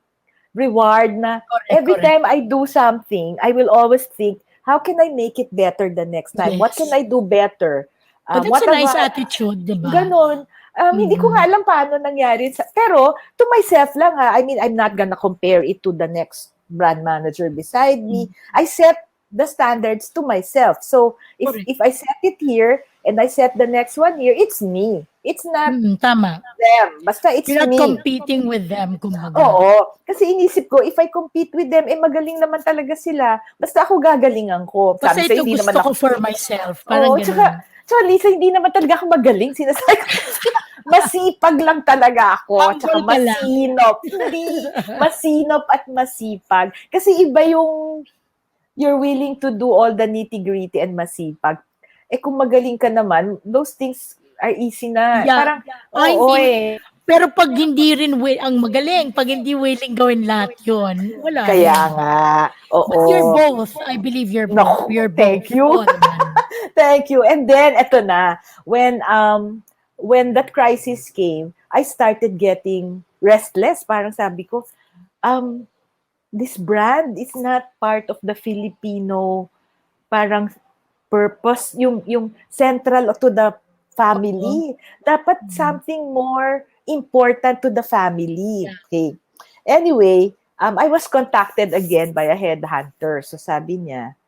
S4: reward na every time I do something, I will always think, how can I make it better the next time?
S1: Yes.
S4: What can I do better?
S1: But that's a nice attitude, di ba?
S4: Ganon. Hindi ko nga alam paano nangyari. Pero, to myself lang ha, I mean, I'm not gonna compare it to the next brand manager beside me. I set the standards to myself. So, if I set it here, and I set the next one here, it's me. It's not
S1: tama.
S4: them. Basta it's
S1: You're
S4: me.
S1: not competing with them, kumbaga.
S4: Oo. Kasi inisip ko, if I compete with them, magaling naman talaga sila. Basta ako gagalingan ko.
S1: Basta
S4: Sabi
S1: ito
S4: hindi
S1: gusto
S4: naman
S1: ko for myself. Parang ganun.
S4: Tsaka Lisa, hindi naman talaga ako magaling. Sinasabi ko, masipag lang talaga ako. Tsaka masinop. Hindi. Masinop at masipag. Kasi iba yung you're willing to do all the nitty-gritty and masipag. Kung magaling ka naman, those things are easy na.
S1: Yeah.
S4: Parang,
S1: Pero pag hindi rin ang magaling, pag hindi willing gawin lahat yun, wala.
S4: Kaya nga. Oo.
S1: But you're both. I believe you're both. You're both.
S4: Thank you. Thank you. And then, eto na. When that crisis came, I started getting restless. Parang sabi ko, this brand is not part of the Filipino parang purpose, yung central to the family. Dapat something more important to the family. Okay. Anyway, I was contacted again by a headhunter. So sabi niya,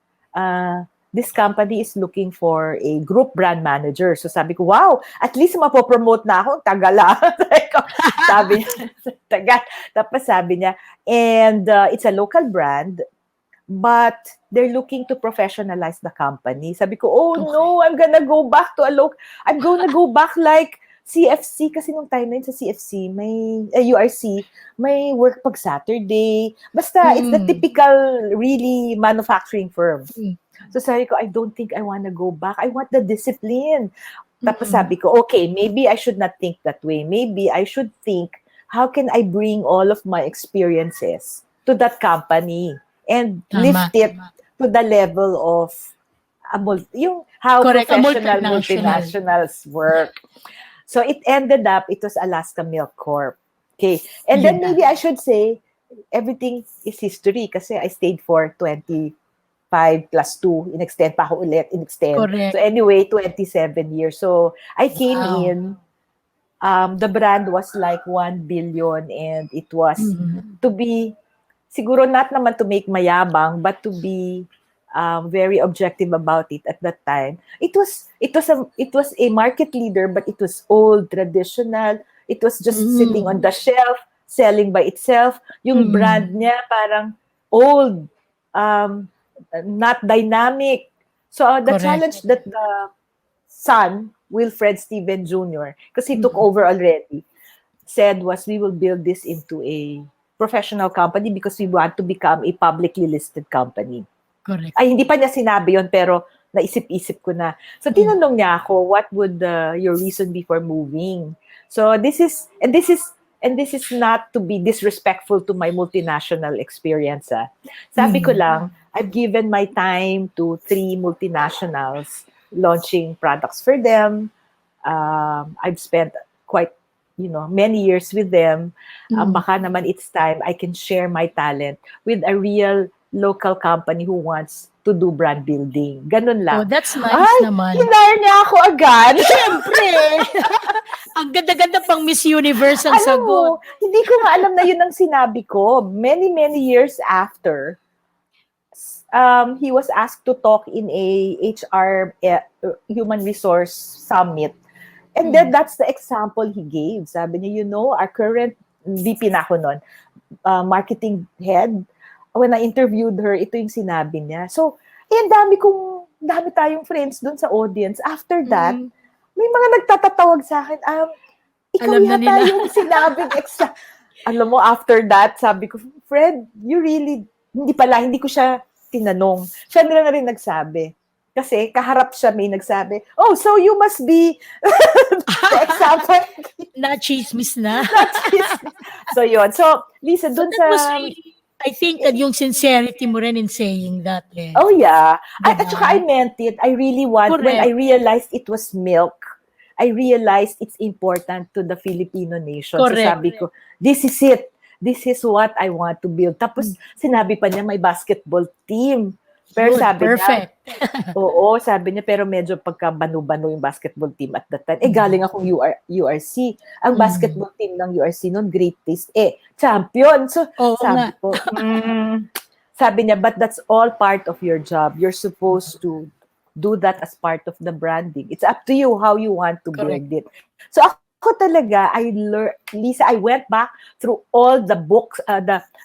S4: this company is looking for a group brand manager. So sabi ko, wow, at least mapopromote na ako. Tagala. Sabi niya, tagal. Tapos sabi niya, and it's a local brand, but they're looking to professionalize the company. Sabi ko, no, I'm gonna go back to I'm gonna go back like CFC, kasi nung time na yun sa CFC, may URC, may work pag Saturday. Basta, it's the typical, really manufacturing firm. So sabi ko, I don't think I wanna go back. I want the discipline. Tapos
S1: Mm.
S4: sabi ko, okay, maybe I should not think that way. Maybe I should think, how can I bring all of my experiences to that company and
S1: Tama.
S4: lift it to the level of yung how
S1: Correct. A
S4: professional
S1: multinational.
S4: multinationals work. So it ended up, it was Alaska Milk Corp. Okay. And
S1: Yun
S4: then
S1: na.
S4: maybe I should say, everything is history kasi I stayed for 25 plus 2. In-extend pa ako ulit. In-extend. So
S1: Correct.
S4: anyway, 27 years. So I came
S1: Wow.
S4: in. The brand was like 1 billion and it was
S1: Mm.
S4: to be, siguro not naman to make mayabang, but to be very objective about it at that time. It was a market leader, but it was old, traditional. It was just sitting on
S1: Mm.
S4: the shelf, selling by itself. Yung
S1: Mm.
S4: brand niya parang old, um, not dynamic. So the
S1: Correct.
S4: challenge that the son, Wilfred Steven Jr., because he took
S1: Mm.
S4: over already, said was we will build this into a professional company because we want to become a publicly listed company.
S1: Correct.
S4: Ay, hindi pa niya sinabi yon pero naisip-isip ko na. So,
S1: Mm.
S4: tinanong niya ako, what would your reason be for moving? So, this is not to be disrespectful to my multinational experience. Sabi ko
S1: Mm.
S4: lang, I've given my time to 3 multinationals launching products for them. I've spent quite, many years with them.
S1: Mm.
S4: Baka naman it's time I can share my talent with a real local company who wants to do brand building. Ganun
S1: Oh,
S4: lang.
S1: that's nice
S4: Ay,
S1: naman.
S4: hinire niya ako agad.
S1: Siyempre! Ang ganda-ganda pang Miss Universe ang
S4: Alam mo,
S1: sagot.
S4: hindi ko nga alam na yun ang sinabi ko. Many, many years after, he was asked to talk in a HR, human resource summit. And then that's the example he gave. Sabi niya, our current VP na ako nun, marketing head, when I interviewed her, ito yung sinabi niya. So, dami tayong friends dun sa audience. After that,
S1: Mm.
S4: may mga nagtatatawag sa akin, ikaw
S1: Alam na
S4: yata
S1: nila.
S4: yung sinabing Alam mo, after that, sabi ko, Fred, you really, hindi ko siya tinanong. Siya na rin nagsabi. Kasi kaharap siya may nagsabi, oh, so you must be the example.
S1: Na-chismis na.
S4: So, yun. So, Lisa,
S1: So
S4: dun
S1: that was
S4: sa...
S1: really, I think that yung sincerity mo rin in saying that. Eh.
S4: Oh, yeah. At
S1: Diba?
S4: saka I meant it. I really when
S1: Correct.
S4: I realized it was milk, I realized it's important to the Filipino nation. So
S1: Correct.
S4: sabi ko, this is it. This is what I want to build. Tapos sinabi pa niya may basketball team. Pero
S1: Good,
S4: sabi
S1: perfect.
S4: niya, oo, sabi niya, pero medyo pagka-banu-banu yung basketball team at that time. Galing akong URC. Ang basketball team ng URC noon, Great Taste, champion. So,
S1: Oo
S4: sabi
S1: nga.
S4: ko, sabi niya, but that's all part of your job. You're supposed to do that as part of the branding. It's up to you how you want to build it. So, ako talaga, Lisa, I went back through all the books,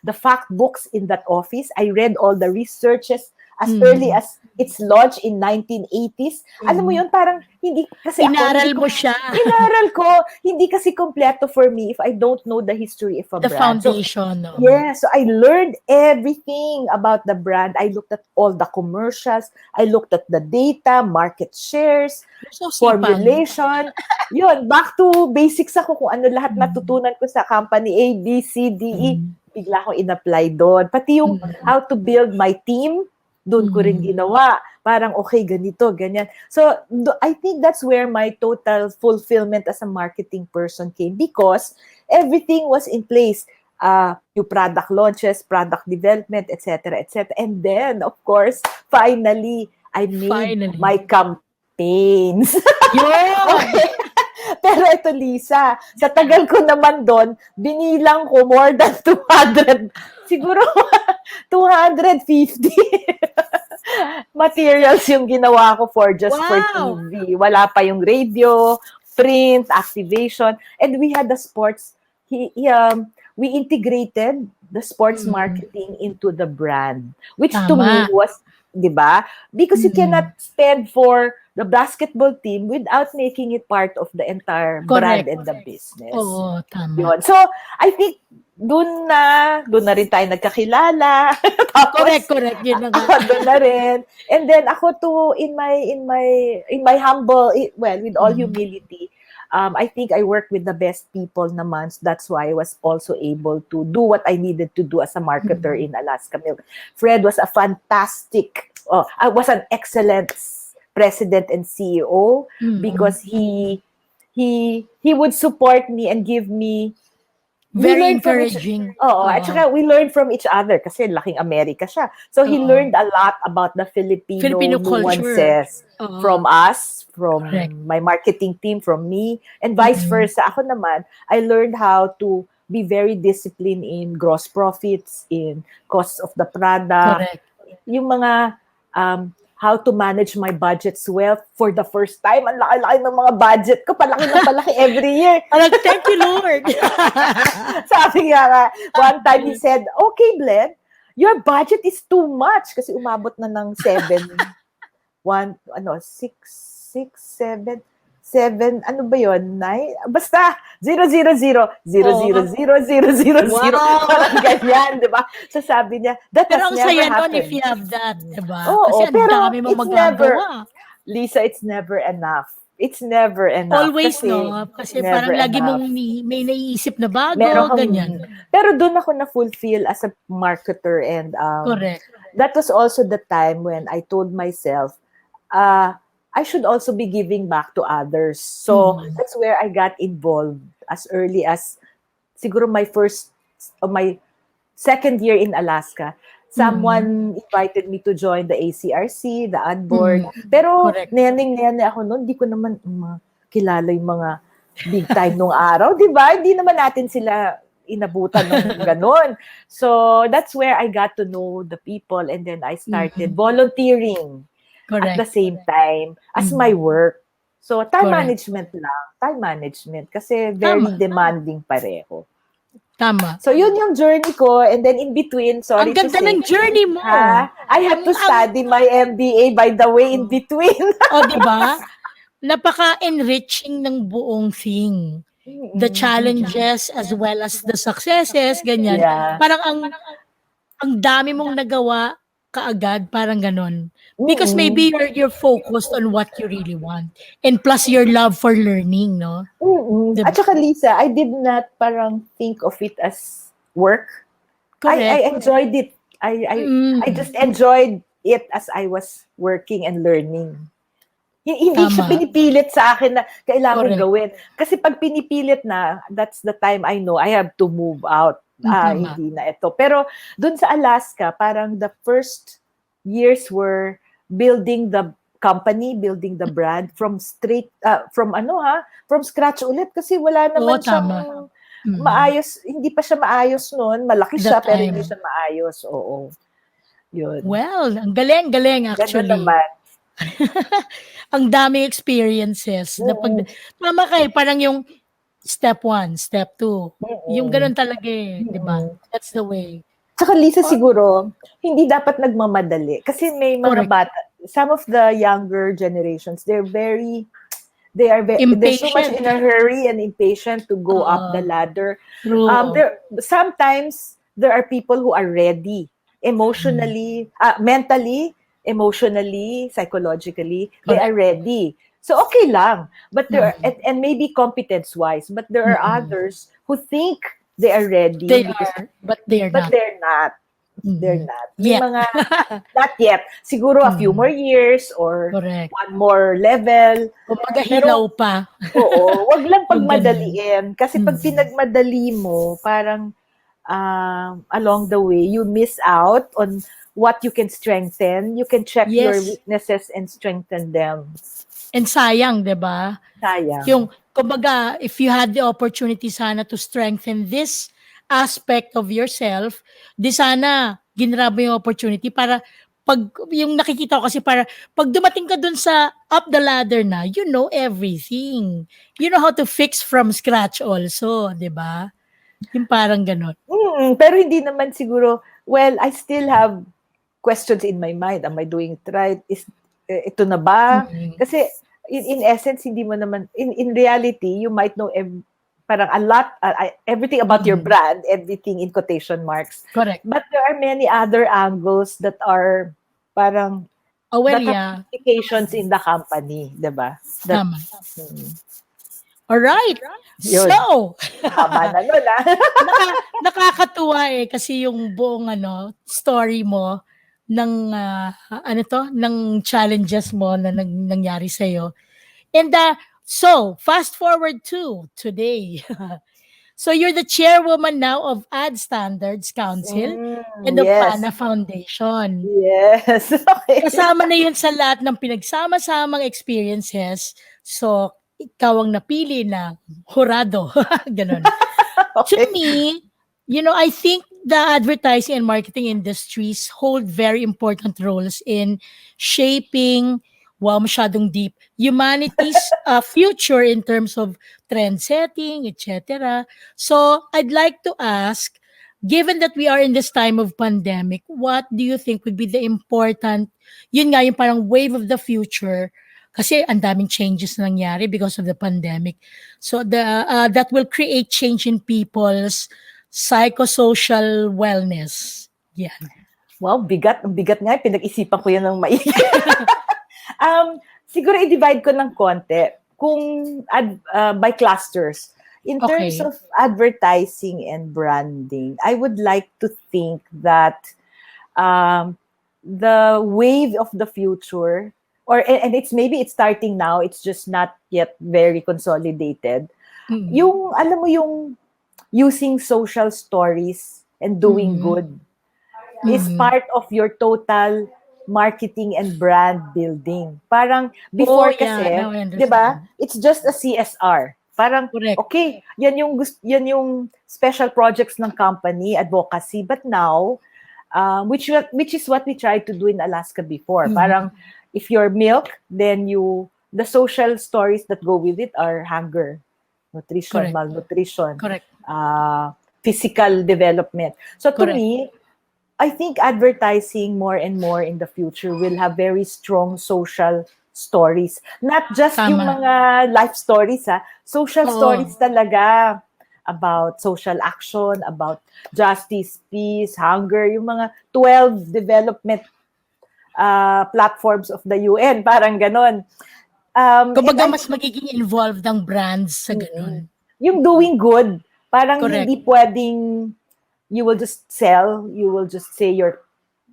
S4: the fact books in that office. I read all the researches as early as its launch in 1980s. Alam mo yun, parang hindi kasi
S1: Inaral mo siya.
S4: Inaral ko. Hindi kasi kompleto for me if I don't know the history of a
S1: The
S4: brand.
S1: foundation.
S4: So, yeah, so I learned everything about the brand. I looked at all the commercials. I looked at the data, market shares,
S1: So
S4: formulation. Yun, back to basics ako kung ano lahat natutunan ko sa company A, B, C, D, E. Bigla ko in-apply doon. Pati yung how to build my team, doon ko rin ginawa. Parang, okay, ganito, ganyan. So, I think that's where my total fulfillment as a marketing person came because everything was in place. New product launches, product development, etc., etc. And then, of course, finally, I made my campaigns. Okay. Pero ito, Lisa, sa tagal ko naman doon, binilang ko more than 200, siguro 250 materials yung ginawa ko for TV. Wala pa yung radio, print, activation, and we had the sports. We integrated the sports marketing into the brand, which to me was, di ba? Because you cannot spend for the basketball team without making it part of the entire brand and the business.
S1: Oo, tama.
S4: Yun. So, I think doon na rin tayo nagkakilala. Tapos,
S1: Correct. Yun na nga.
S4: ako doon na rin. And then ako too, in my humble, well, with all humility, I think I worked with the best people naman. That's why I was also able to do what I needed to do as a marketer in Alaska Milk. Fred was a fantastic, was an excellent president and CEO because he would support me and give me
S1: Very
S4: learned from
S1: encouraging.
S4: at saka we learned from each other kasi laking Amerika siya. So he learned a lot about the Filipino
S1: culture.
S4: nuances from us, from
S1: Correct.
S4: my marketing team, from me, and vice versa. Ako naman, I learned how to be very disciplined in gross profits, in costs of the product,
S1: Correct.
S4: yung mga how to manage my budgets well for the first time. Ang laki-laki ng mga budget ko, palaki na palaki every year.
S1: Thank you, Lord.
S4: Sabi nga, one time he said, okay, Blen, your budget is too much. Kasi umabot na ng 7, ano ba yun? 9? Basta, 000, 000, 000, 000,
S1: Wow.
S4: parang ganyan, di ba? So sabi niya, that
S1: Pero
S4: has
S1: ang
S4: never
S1: saya nun
S4: happened.
S1: if you have that, diba?
S4: Oo,
S1: Kasi ang
S4: pero
S1: dami mong
S4: it's never,
S1: magagawa.
S4: Lisa, it's never enough. It's never enough.
S1: Always,
S4: kasi
S1: no? Kasi
S4: never
S1: parang lagi
S4: enough.
S1: mong may naiisip na bago,
S4: Meron kang,
S1: ganyan.
S4: Pero doon ako na-fulfill as a marketer and
S1: Correct.
S4: that was also the time when I told myself, I should also be giving back to others. So that's where I got involved as early as siguro my second year in Alaska. Someone invited me to join the ACRC, the ad board. Pero
S1: Correct.
S4: nene ako noon, hindi ko naman kilala yung mga big time nung araw, di ba? Hindi naman natin sila inabutan ng ganon. So that's where I got to know the people and then I started volunteering at the same time as my work. So time management lang. Time management kasi very demanding pareho.
S1: Tama.
S4: So yun yung journey ko and then in between, sorry
S1: Ang ganda
S4: to say,
S1: ng journey mo.
S4: I had to study my MBA by the way in between.
S1: O, di ba? Napaka-enriching ng buong thing. The challenges as well as the successes, ganyan.
S4: Yeah.
S1: Parang ang dami mong nagawa kaagad, parang ganon. Because maybe you're focused on what you really want. And plus your love for learning, no? Diba?
S4: At saka Lisa, I did not parang think of it as work.
S1: Correct.
S4: I enjoyed it. I just enjoyed it as I was working and learning. Hindi siya pinipilit sa akin na kailangan gawin. Kasi pag pinipilit na, that's the time I know I have to move out. Hindi na ito. Pero dun sa Alaska, parang the first years were building the company, building the brand from scratch ulit kasi wala naman siyang maayos, hindi pa siya maayos noon. Malaki siya pero hindi siya maayos. Oo. Yun.
S1: Well, ang galing actually.
S4: Ganun naman.
S1: Ang daming experiences. Tama kayo, parang yung step 1, step 2. Yung ganun talaga di ba? That's the way.
S4: Tsaka Lisa, siguro, hindi dapat nagmamadali. Kasi may mga bata, some of the younger generations, they're so much in a hurry and impatient to go up the ladder. Sometimes, there are people who are ready. Emotionally, mentally, emotionally, psychologically, they are ready. So okay lang. But there are, and maybe competence-wise, but there are others who think they are ready.
S1: But they're not.
S4: They're not.
S1: Yet.
S4: Mga, not yet. Siguro a few more years or one more level.
S1: Kumbaga hilaw pa.
S4: Oo. Wag lang pagmadaliin. Kasi pag pinagmadali mo, parang along the way, you miss out on what you can strengthen. You can check your weaknesses and strengthen them.
S1: And sayang, di ba?
S4: Sayang.
S1: Yung, kumbaga, if you had the opportunity sana to strengthen this aspect of yourself, di sana ginrab mo yung opportunity para pag yung nakikita ko kasi para pag dumating ka dun sa up the ladder na, you know everything. You know how to fix from scratch also, di ba? Yung parang ganon.
S4: Pero hindi naman siguro, well, I still have questions in my mind. Am I doing it right? Ito na ba? Kasi in essence, hindi mo naman, in reality, you might know parang a lot, everything about your
S1: Mm.
S4: brand, everything in quotation marks.
S1: Correct.
S4: But there are many other angles that are parang
S1: Oh, well,
S4: that have
S1: yeah.
S4: implications in the company, 'di ba? That
S1: Tama.
S4: mm,
S1: All right.
S4: yun.
S1: So,
S4: Haba na nun, ah.
S1: nakakatuwa eh kasi yung buong story mo ng ng challenges mo na nangyari sa And so, fast forward to today. So you're the chairwoman now of Ad Standards Council and the
S4: Yes.
S1: PANA Foundation.
S4: Yes. Okay.
S1: Kasama na yun sa lahat ng pinagsama-samang experiences. So, ikaw ang napili na hurado. Ganon. To
S4: Okay.
S1: me, I think the advertising and marketing industries hold very important roles in shaping, wow, masyadong deep, humanity's future in terms of trend setting, etc. So, I'd like to ask, given that we are in this time of pandemic, what do you think would be the important, yun nga, yung parang wave of the future, kasi ang daming changes na nangyari because of the pandemic. So that will create change in people's psychosocial wellness. Yan.
S4: Wow, bigat nga. Pinag-isipan ko yan ng maigi. Siguro i-divide ko ng konti. Kung by clusters. In terms
S1: Okay.
S4: of advertising and branding, I would like to think that the wave of the future, and it's starting now, it's just not yet very consolidated.
S1: Mm.
S4: Yung, alam mo yung using social stories and doing
S1: Mm.
S4: good is part of your total marketing and brand building. Parang before kasi,
S1: now I
S4: 'di ba?
S1: understand.
S4: It's just a CSR. Parang
S1: Correct.
S4: okay, yan yung special projects ng company, advocacy, but now which is what we tried to do in Alaska before. Parang if you're milk, then the social stories that go with it are hunger, nutrition,
S1: Correct.
S4: malnutrition,
S1: Correct.
S4: physical development. So to
S1: Correct.
S4: me, I think advertising more and more in the future will have very strong social stories. Not just
S1: Tama.
S4: yung mga life stories, social
S1: Oo.
S4: stories talaga about social action, about justice, peace, hunger, yung mga 12 development platforms of the UN, parang ganon.
S1: Kumbaga
S4: And
S1: mas magiging involved ang brands sa ganun.
S4: yung doing good, parang
S1: Correct.
S4: hindi pwedeng you will just sell, you will just say you're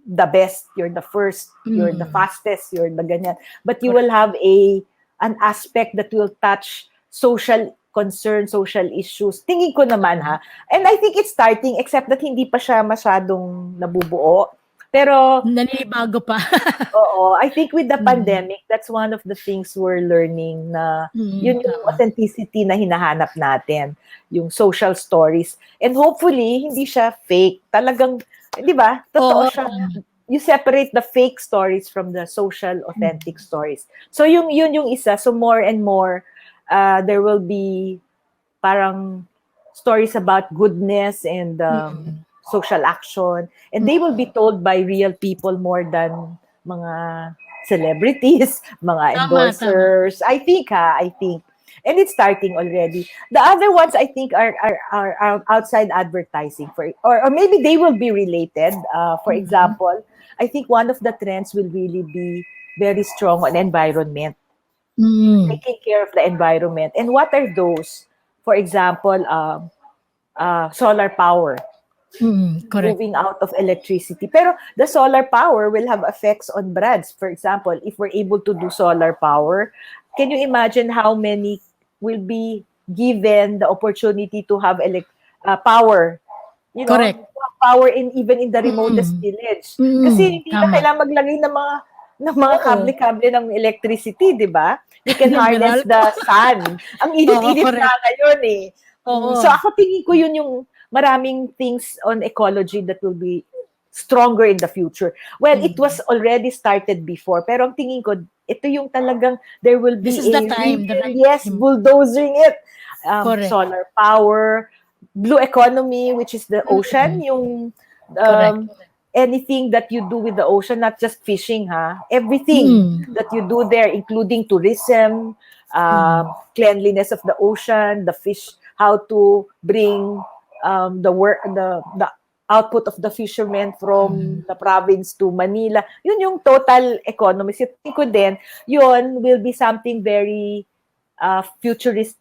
S4: the best, you're the first, you're the fastest, you're the ganyan. But you will have an aspect that will touch social concern, social issues. Tingin ko naman And I think it's starting, except that hindi pa siya masyadong nabubuo. Pero
S1: Naninibago pa.
S4: oo, I think with the pandemic, that's one of the things we're learning na yun yung
S1: Tama.
S4: authenticity na hinahanap natin, yung social stories. And hopefully, hindi siya fake. Talagang, di ba? Totoo
S1: Oo.
S4: siya. You separate the fake stories from the social authentic stories. So yun yung isa. So more and more, there will be parang stories about goodness and social action, and they will be told by real people more than mga celebrities, mga endorsers. I think, and it's starting already. The other ones I think are outside advertising, or maybe they will be related. For example, I think one of the trends will really be very strong on environment, taking care of the environment. And what are those? For example, solar power.
S1: Correct.
S4: Moving out of electricity. Pero the solar power will have effects on brands. For example, if we're able to do solar power, can you imagine how many will be given the opportunity to have power? You know,
S1: Correct.
S4: power even in the remotest village. Kasi hindi na
S1: Tama.
S4: kailangan maglagay ng mga
S1: Oo.
S4: kable-kable ng electricity, di ba? You can
S1: Ng
S4: harness
S1: Meralco.
S4: the sun. Ang init-init
S1: correct.
S4: na ngayon eh.
S1: Oo.
S4: So ako tingin ko yun yung maraming things on ecology that will be stronger in the future. Well, it was already started before, pero ang tingin ko, ito yung talagang there will be
S1: This is the time, the right time.
S4: bulldozing it.
S1: Correct.
S4: Solar power, blue economy, which is the ocean, yung
S1: Correct.
S4: anything that you do with the ocean, not just fishing, everything that you do there, including tourism, cleanliness of the ocean, the fish, how to bring the output of the fishermen from the province to Manila. Yun yung total economy. So, tingin ko din, yun will be something very futurist,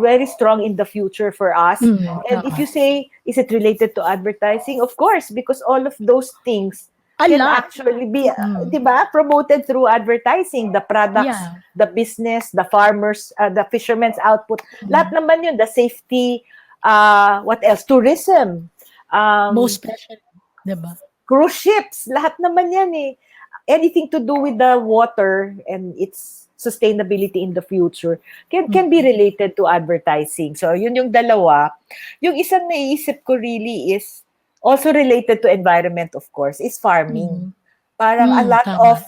S4: very strong in the future for us. And if
S5: Tama.
S4: you say, is it related to advertising? Of course, because all of those things
S5: A
S4: can
S5: lot.
S4: actually be, di ba, promoted through advertising. The products,
S5: Yeah.
S4: the business, the farmers, the fishermen's output. Lahat naman yun, the safety, what else? Tourism.
S5: Most especially, 'di ba?
S4: Cruise ships, lahat naman yan eh. Anything to do with the water and its sustainability in the future can be related to advertising. So, yun yung dalawa. Yung isang naisip ko really is also related to environment, of course, is farming. Parang a lot
S5: Tama.
S4: of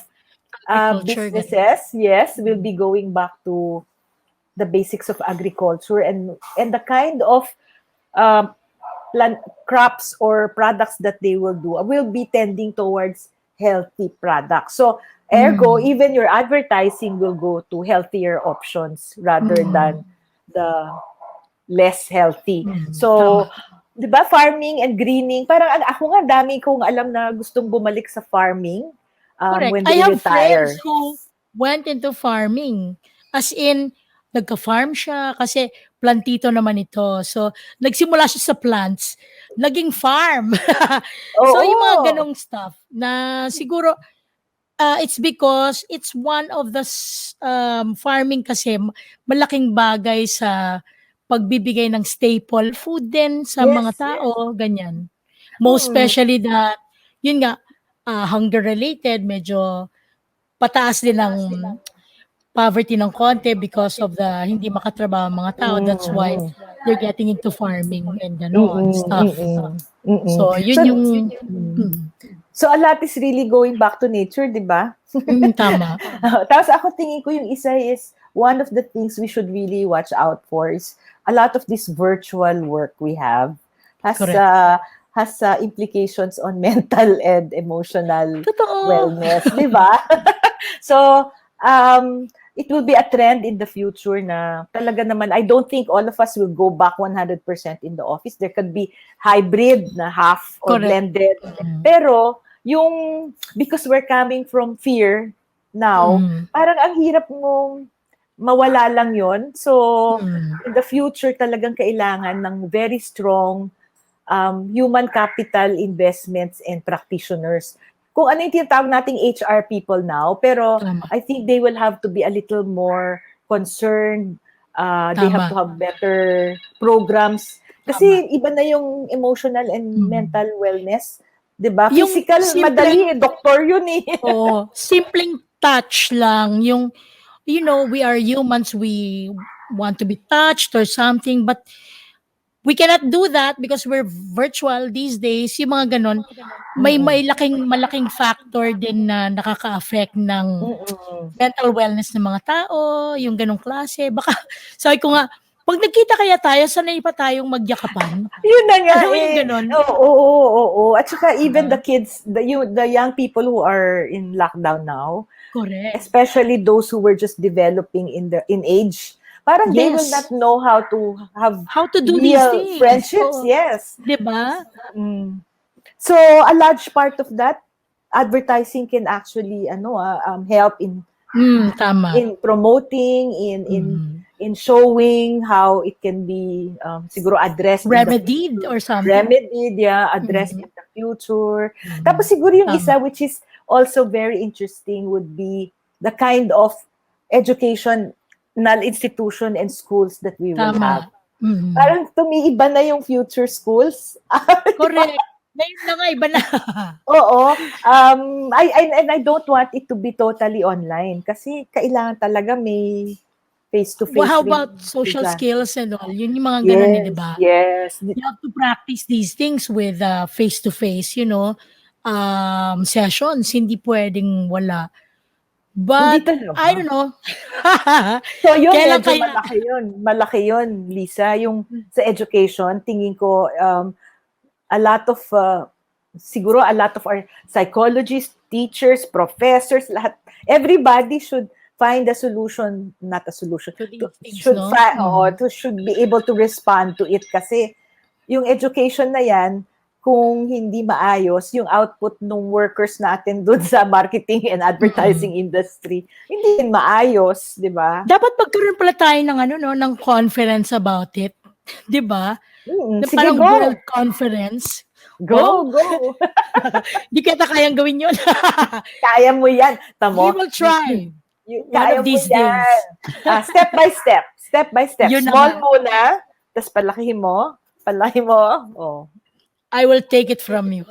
S5: Agriculture, ganun.
S4: businesses, yes, will be going back to the basics of agriculture and the kind of crops or products that they will do will be tending towards healthy products. So, ergo, even your advertising will go to healthier options rather than the less healthy. So, di ba, farming and greening, parang ako nga, dami kong alam na gustong bumalik sa farming
S5: Correct.
S4: when
S5: I
S4: they
S5: have
S4: retire.
S5: friends who went into farming. As in, nagka-farm siya kasi plantito naman ito. So, nagsimula siya sa plants, naging farm. So, yung mga
S4: Oo.
S5: ganong stuff na siguro, it's because it's one of the farming kasi malaking bagay sa pagbibigay ng staple food din sa
S4: Yes,
S5: mga tao, ganyan. Most especially that, yun nga, hunger-related, medyo pataas din ang poverty ng konti because of the hindi makatrabaho ang mga tao. That's why they're getting into farming and ganon stuff. So, yun
S4: So,
S5: yung...
S4: So, a lot is really going back to nature, di ba?
S5: Tama.
S4: Tapos ako tingin ko yung isa is one of the things we should really watch out for is a lot of this virtual work we have has
S5: Correct.
S4: implications on mental and emotional
S5: Totoo.
S4: wellness, di ba? So, it will be a trend in the future na talaga naman, I don't think all of us will go back 100% in the office. There could be hybrid na half or
S5: Correct.
S4: blended. Pero, yung, because we're coming from fear now, parang ang hirap mong mawala lang yon. So, in the future, talagang kailangan ng very strong human capital investments and practitioners. Kung ano yung tinatawag nating HR people now, pero
S5: Tama.
S4: I think they will have to be a little more concerned. They have to have better programs. Kasi iba na yung emotional and mental wellness. Diba?
S5: Yung
S4: Physical, madali. Doktor yun eh.
S5: Oo. Simpleng touch lang. Yung, you know, we are humans. We want to be touched or something. But we cannot do that because we're virtual these days. Yung mga ganon, may malaking factor din na nakaka-affect ng mental wellness ng mga tao, yung ganong klase. Baka, sabi ko nga, pag nagkita kaya tayo, sanay pa tayong magyakapan.
S4: Yun na nga
S5: Alam mo yung
S4: eh.
S5: ganon?
S4: Oo. At saka even the kids, the young people who are in lockdown now,
S5: Correct.
S4: especially those who were just developing in age, parang they will not know how to
S5: do
S4: real
S5: these things.
S4: friendships.
S5: Oo.
S4: Yes.
S5: Diba?
S4: So a large part of that advertising can actually help in
S5: Tama.
S4: in promoting, in showing how it can be siguro addressed
S5: Remedied or something.
S4: addressed in the future. Tapos siguro yung isa which is also very interesting would be the kind of educational institution and schools that we will have. Parang tumiiba na yung future schools.
S5: Correct. Ngayon na nga, iba na.
S4: Oo. I don't want it to be totally online kasi kailangan talaga may face-to-face.
S5: Well, how about social skills and all? Yun yung mga ganun di ba?
S4: Yes.
S5: You have to practice these things with face-to-face, sessions. Hindi pwedeng wala. But, I don't know.
S4: So yun,
S5: Kailan
S4: medyo
S5: kaya?
S4: malaki yun, Lisa. Yung sa education, tingin ko, a lot of our psychologists, teachers, professors, lahat, everybody should find a solution, not a solution,
S5: To
S4: to,
S5: these things, no?
S4: should be able to respond to it kasi yung education na yan, kung hindi maayos, yung output ng workers natin doon sa marketing and advertising industry, hindi din maayos, di ba?
S5: Dapat magkaroon pala tayo ng ano, no, ng conference about it. 'Di ba? Na
S4: Sige,
S5: parang
S4: go.
S5: world conference.
S4: Go,
S5: Wow,
S4: go.
S5: di kita kayang gawin 'yon.
S4: Kaya mo yan.
S5: We
S4: Tamo.
S5: will try. One
S4: Kaya
S5: of
S4: mo
S5: these
S4: yan.
S5: days.
S4: Step by step. Step by step.
S5: Yun na
S4: Small
S5: nga.
S4: muna, tapos palakihin mo. Palakihin mo. Oh.
S5: I will take it from you.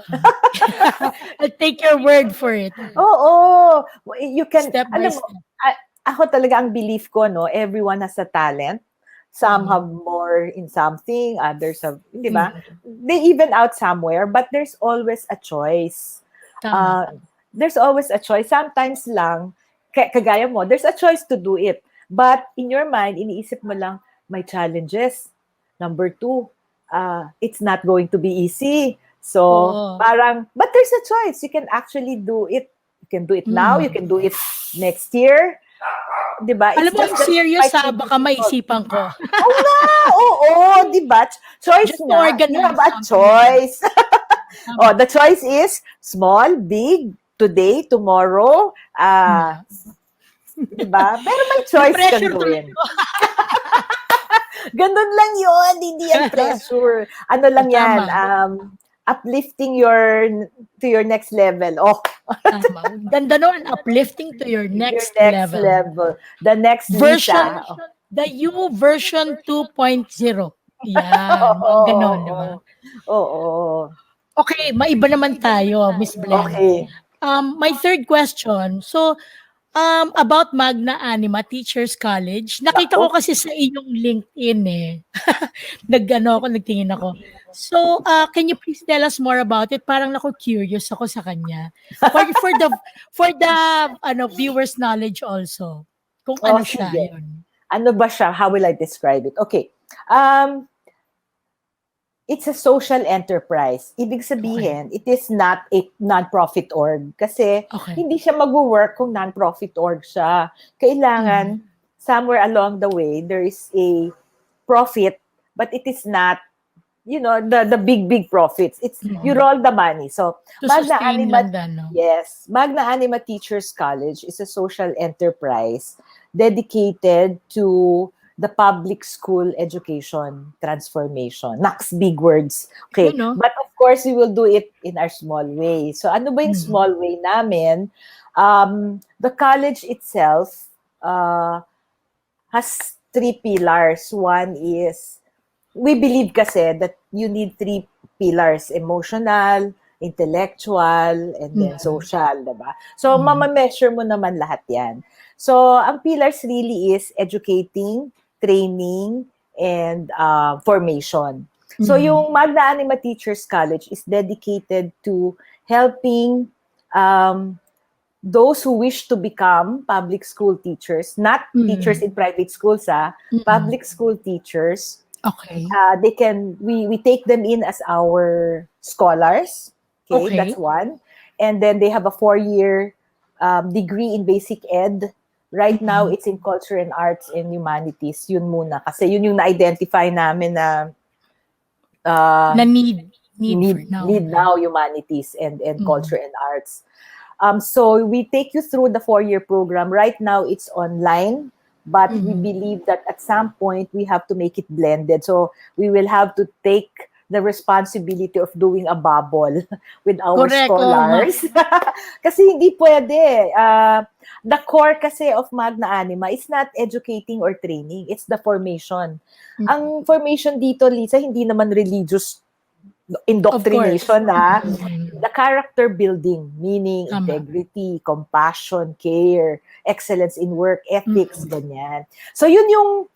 S5: I'll take your word for it.
S4: Oo. You can,
S5: Step by
S4: alam mo,
S5: step.
S4: ako talaga ang belief ko, no, everyone has a talent. Some have more in something, others have, di ba? They even out somewhere, but there's always a choice.
S5: Tama.
S4: There's always a choice. Sometimes lang, kagaya mo, there's a choice to do it. But in your mind, iniisip mo lang, may challenges. Number 2, it's not going to be easy. So, parang, but there's a choice. You can actually do it. You can do it now. You can do it next year. Diba?
S5: Alam mo, I'm serious baka maisipan ko.
S4: Oo, diba? Choice
S5: Just
S4: nga. You have a choice. The choice is small, big, today, tomorrow. Diba? Pero may choice kang gawin. Ganun lang yun. Hindi yan pressure. Ano lang yan? Uplifting to your next level. Oh.
S5: Ganda nun. Uplifting to your next
S4: level. The next
S5: version.
S4: Lisa.
S5: The U version 2.0. Yan. Ganon, di ba?
S4: Oo.
S5: Okay, maiba naman tayo, Miss Blen.
S4: Okay.
S5: My third question. So, about Magna Anima Teachers College, nakita ko kasi sa iyong LinkedIn nagtingin ako. So, can you please tell us more about it? Parang curious ako sa kanya. For the viewers knowledge also. Kung ano siya yun.
S4: Ano ba siya? How will I describe it? Okay. It's a social enterprise. Ibig sabihin, it is not a non-profit org. Kasi hindi siya mag-work kung non-profit org siya. Kailangan, somewhere along the way, there is a profit, but it is not, the big profits. It's, you roll the money. So, Magna Anima, yes, Magna Anima Teachers College is a social enterprise dedicated to the public school education transformation. Next big words. Okay. But of course, we will do it in our small way. So ano ba yung small way namin? The college itself has 3 pillars. One is, we believe kasi that you need 3 pillars: emotional, intellectual, and then social, diba? So, mama-measure mo naman lahat yan. So, ang pillars really is educating, training, and formation. So, yung Magna Anima Teachers College is dedicated to helping those who wish to become public school teachers, not teachers in private schools, public school teachers.
S5: Okay.
S4: We take them in as our scholars. Okay, that's one. And then they have a 4-year degree in basic ed. Right now, it's in culture and arts and humanities. Yun muna. Kasi yun yung na-identify namin na need now, humanities and culture and arts. So we take you through the 4-year program. Right now, it's online. But we believe that at some point, we have to make it blended. So we will have to take the responsibility of doing a bubble with our scholars. Kasi hindi pwede. The core kasi of Magna Anima is not educating or training. It's the formation. Ang formation dito, Lisa, hindi naman religious indoctrination. The character building, meaning integrity, compassion, care, excellence in work, ethics, ganyan. So yun yung,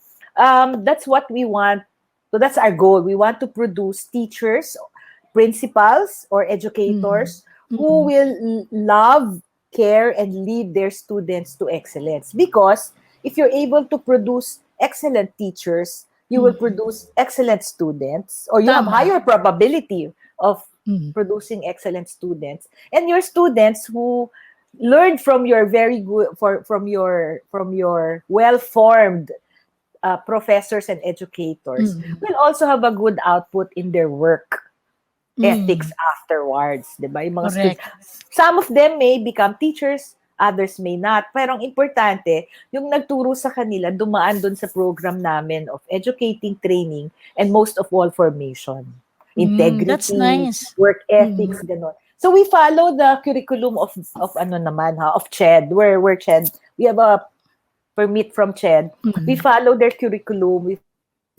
S4: that's what we want. So that's our goal. We want to produce teachers, principals, or educators who will love, care, and lead their students to excellence. Because if you're able to produce excellent teachers, you will produce excellent students, or you have higher probability of producing excellent students. And your students who learned from your very good from your well-formed professors and educators
S5: Mm.
S4: will also have a good output in their work ethics
S5: Mm.
S4: afterwards, 'di ba? Yung mga students,
S5: Correct.
S4: some of them may become teachers, others may not. Pero ang importante, yung nagturo sa kanila, dumaan dun sa program namin of educating, training, and most of all, formation.
S5: That's
S4: Integrity,
S5: nice.
S4: work
S5: Mm.
S4: ethics, gano'n. So we follow the curriculum of ano naman ha, of CHED, where CHED, we have a permit from CHED. We
S5: Mm.
S4: follow their curriculum, we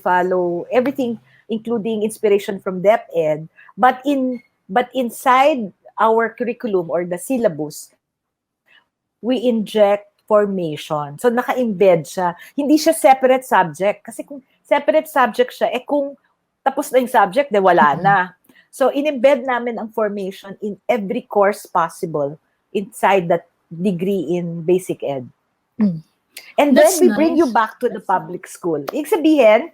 S4: follow everything, including inspiration from DepEd. But inside our curriculum or the syllabus, we inject formation. So naka-embed siya. Hindi siya separate subject. Kasi kung separate subject siya, kung tapos na yung subject, wala
S5: Mm.
S4: na. So in-embed namin ang formation in every course possible inside that degree in basic ed.
S5: Mm.
S4: And then
S5: That's
S4: we bring you
S5: nice.
S4: back to the public school. Ibig sabihin,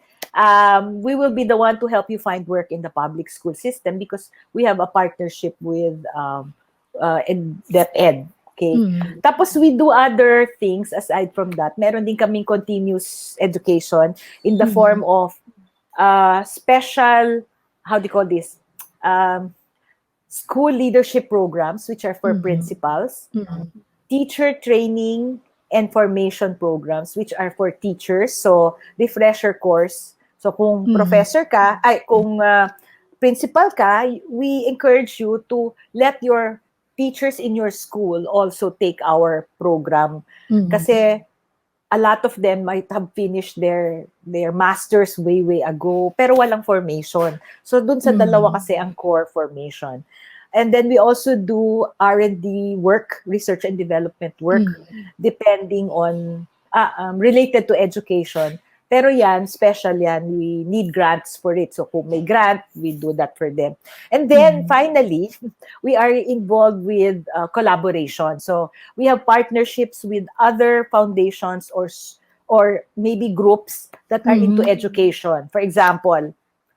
S4: we will be the one to help you find work in the public school system because we have a partnership with DepEd. Okay.
S5: Mm.
S4: Tapos we do other things aside from that. Meron din kaming continuous education in the form
S5: Mm.
S4: of special, how do you call this? Um, School leadership programs, which are for
S5: Mm.
S4: principals,
S5: Mm.
S4: teacher training and formation programs, which are for teachers. So, refresher course. So, kung
S5: Mm.
S4: professor ka, kung principal ka, we encourage you to let your teachers in your school also take our program.
S5: Mm.
S4: Kasi a lot of them might have finished their masters way ago, pero walang formation. So, dun sa dalawa
S5: Mm.
S4: kasi ang core formation. And then we also do R&D work, research and development work,
S5: Mm.
S4: depending on, related to education. Pero yan, special yan, we need grants for it. So kung may grant, we do that for them. And then
S5: Mm.
S4: finally, we are involved with collaboration. So we have partnerships with other foundations or maybe groups that are into
S5: Mhm.
S4: education. For example,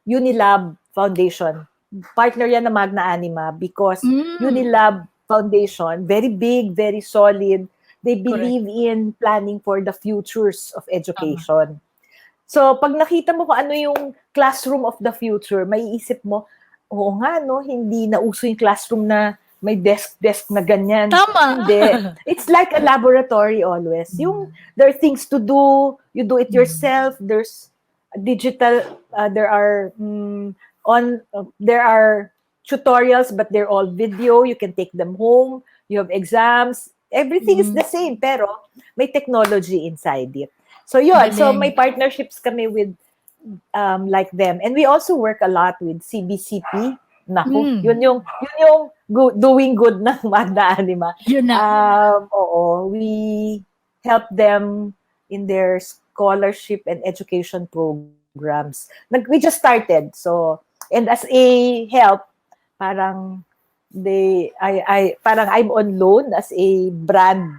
S4: Unilab Foundation. Partner yan na Magna Anima because
S5: Mm.
S4: Unilab Foundation, very big, very solid. They
S5: Correct.
S4: believe in planning for the futures of
S5: Tama.
S4: education. So, pag nakita mo kung ano yung classroom of the future, may isip mo, oo nga, no, hindi na uso yung classroom na may desk na ganyan.
S5: Tama.
S4: Hindi. It's like a laboratory always. Yung, there are things to do, you do it yourself, there's digital, there are tutorials, but they're all video, you can take them home, you have exams, everything is
S5: Mm.
S4: the same, pero may technology inside it. So yun, so may
S5: Galing.
S4: partnerships kami with like them. And we also work a lot with CBCP. Naku,
S5: Mm.
S4: yun yung doing good ng Magna Anima.
S5: Yun na.
S4: Oo, we help them in their scholarship and education programs. We just started. So, and as a help, parang parang I'm on loan as a brand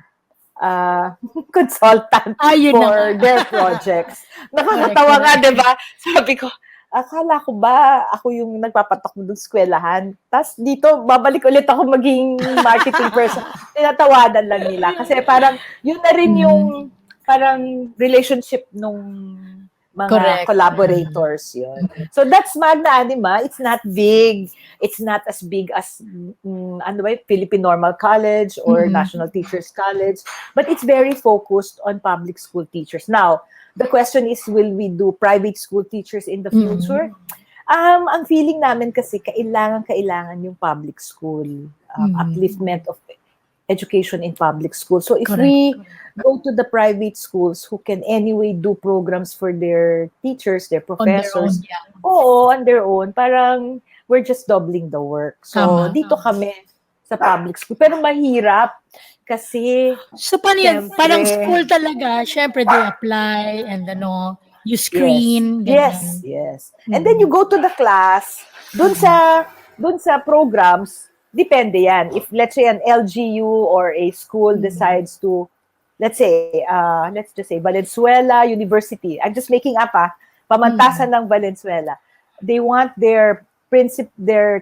S4: consultant
S5: Yun na
S4: for
S5: nga.
S4: their projects. Nakakatawa nga,
S5: Correct.
S4: di ba? Sabi ko, akala ko ba ako yung nagpapatakbo ng eskwelahan? Tapos dito, babalik ulit ako maging marketing person. Tinatawanan lang nila. Kasi parang, yun na rin yung parang relationship nung mga
S5: Correct.
S4: collaborators yun. So that's Magna Anima. It's not big. It's not as big as ano ba, Philippine Normal College or National Teachers College, but it's very focused on public school teachers. Now, the question is, will we do private school teachers in the future? Ang feeling namin kasi kailangan yung public school upliftment of education in public school. So if we go to the private schools who can anyway do programs for their teachers, their
S5: On their own,
S4: professors,
S5: yeah.
S4: on their own, parang we're just doubling the work. So
S5: Tama.
S4: dito kami sa public school. Pero mahirap kasi
S5: So, paano yun?
S4: Siyempre.
S5: Parang school talaga, syempre they apply and you screen, ganyan.
S4: Yes. And then you go to the class, dun sa programs, depende yan. If let's say an LGU or a school decides to, let's just say Valenzuela University. I'm just making up pamantasan ng Valenzuela. They want their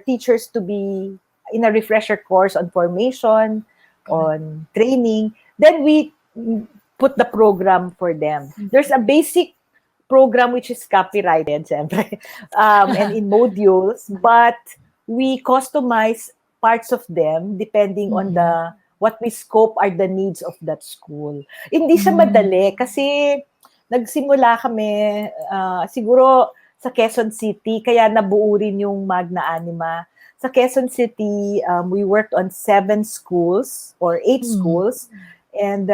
S4: teachers to be in a refresher course on formation, on training. Then we put the program for them. There's a basic program which is copyrighted, syempre, and in modules, but we customize parts of them depending on the what we scope are the needs of that school. Hindi siya madali kasi nagsimula kami siguro sa Quezon City, kaya nabuo rin yung Magna Anima. Sa Quezon City, we worked on 7 schools or 8 schools. And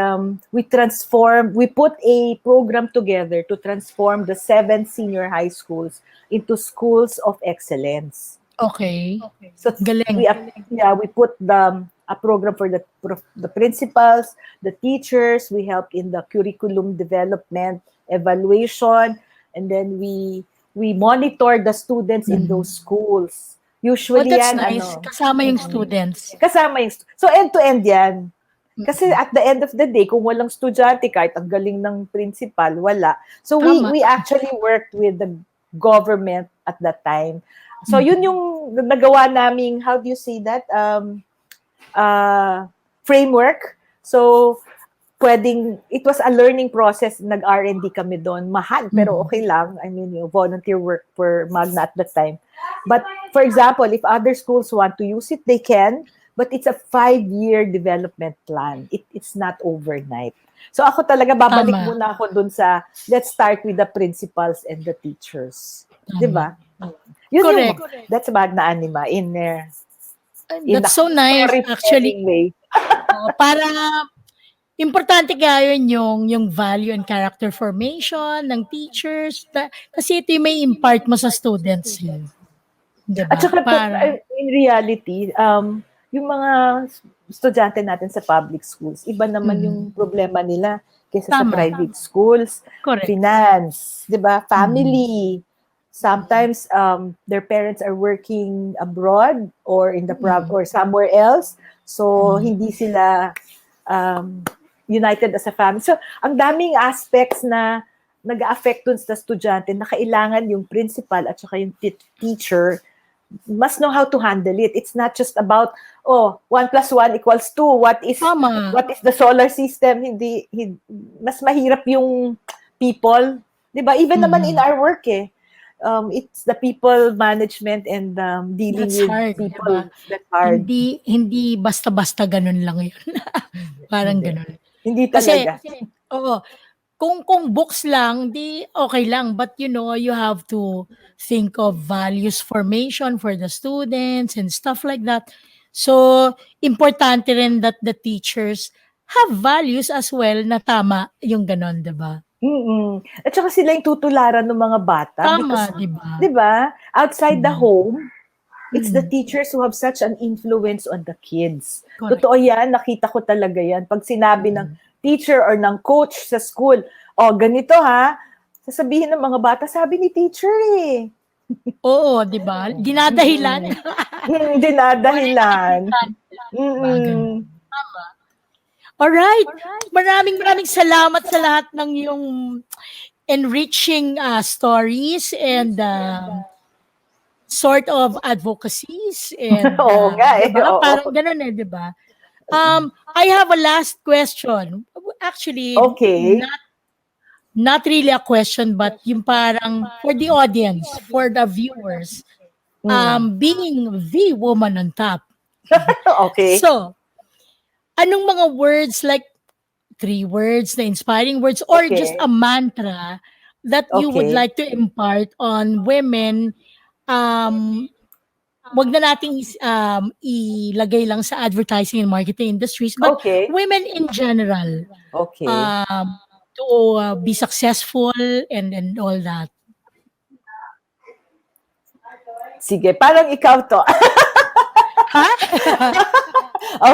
S4: we put a program together to transform the 7 senior high schools into schools of excellence.
S5: Okay.
S4: So
S5: Galing.
S4: we put a program for the principals, the teachers. We help in the curriculum development, evaluation, and then we monitor the students in those schools.
S5: Oh,
S4: Usually
S5: that's
S4: yan,
S5: nice. Kasama yung students.
S4: kasama yung, so end-to-end yan. Kasi at the end of the day, kung walang estudyante, kahit ang galing ng principal, wala. So we actually worked with the government at that time. So yun yung nagawa naming, how do you say that? Framework. So it was a learning process. Nag-R&D kami doon. Mahal, pero okay lang. I mean, yung volunteer work for Magna at that time. But for example, if other schools want to use it, they can. But it's a 5-year development plan. It's not overnight. So ako talaga, babalik muna ako dun sa, let's start with the principals and the teachers. Diba? Yun
S5: Correct.
S4: That's Magna Anima in there.
S5: That's so nice, actually.
S4: Way.
S5: Para importante kaya yun yung value and character formation ng teachers. Kasi ito yung may impart mo sa students. Diba?
S4: At saka in reality, yung mga estudyante natin sa public schools, iba naman yung problema nila kaysa sa private schools.
S5: Correct.
S4: Finance, 'di ba? Family. Sometimes their parents are working abroad or in the or somewhere else. So hindi sila united as a family. So ang daming aspects na nag-a-affect dun sa estudyante na kailangan yung principal at saka yung teacher must know how to handle it. It's not just about 1 + 1 = 2. What is the solar system? Hindi mas mahirap yung people, 'di ba? Even naman in our work it's the people management and dealing
S5: That's
S4: with
S5: hard,
S4: people.
S5: diba?
S4: That's hard.
S5: Hindi basta-basta ganun lang yun. Parang ganun.
S4: Hindi talaga.
S5: Kasi kung books lang, di okay lang. But you have to think of values formation for the students and stuff like that. So, importante rin that the teachers have values as well na tama yung ganon, diba?
S4: At saka sila yung tutularan ng mga bata.
S5: Tama, diba?
S4: Diba? Outside the home, it's the teachers who have such an influence on the kids.
S5: Correct.
S4: Totoo yan, nakita ko talaga yan. Pag sinabi ng teacher or ng coach sa school, ganito ha, sasabihin ng mga bata, sabi ni teacher
S5: Oo, di ba? Dinadahilan.
S4: Dinadahilan.
S5: Tama. Alright. Maraming salamat sa lahat ng yung enriching stories and sort of advocacies and
S4: Oo nga
S5: diba?
S4: oo.
S5: Parang ganun di ba? I have a last question. Actually, not really a question, but yung parang for the audience, for the viewers, being the woman on top.
S4: Okay.
S5: So, anong mga words, like 3 words, na inspiring words, or just a mantra that you would like to impart on women? Wag na nating ilagay lang sa advertising and marketing industries, but women in general. To be successful and all that.
S4: Sige, parang ikaw to.
S5: Ha?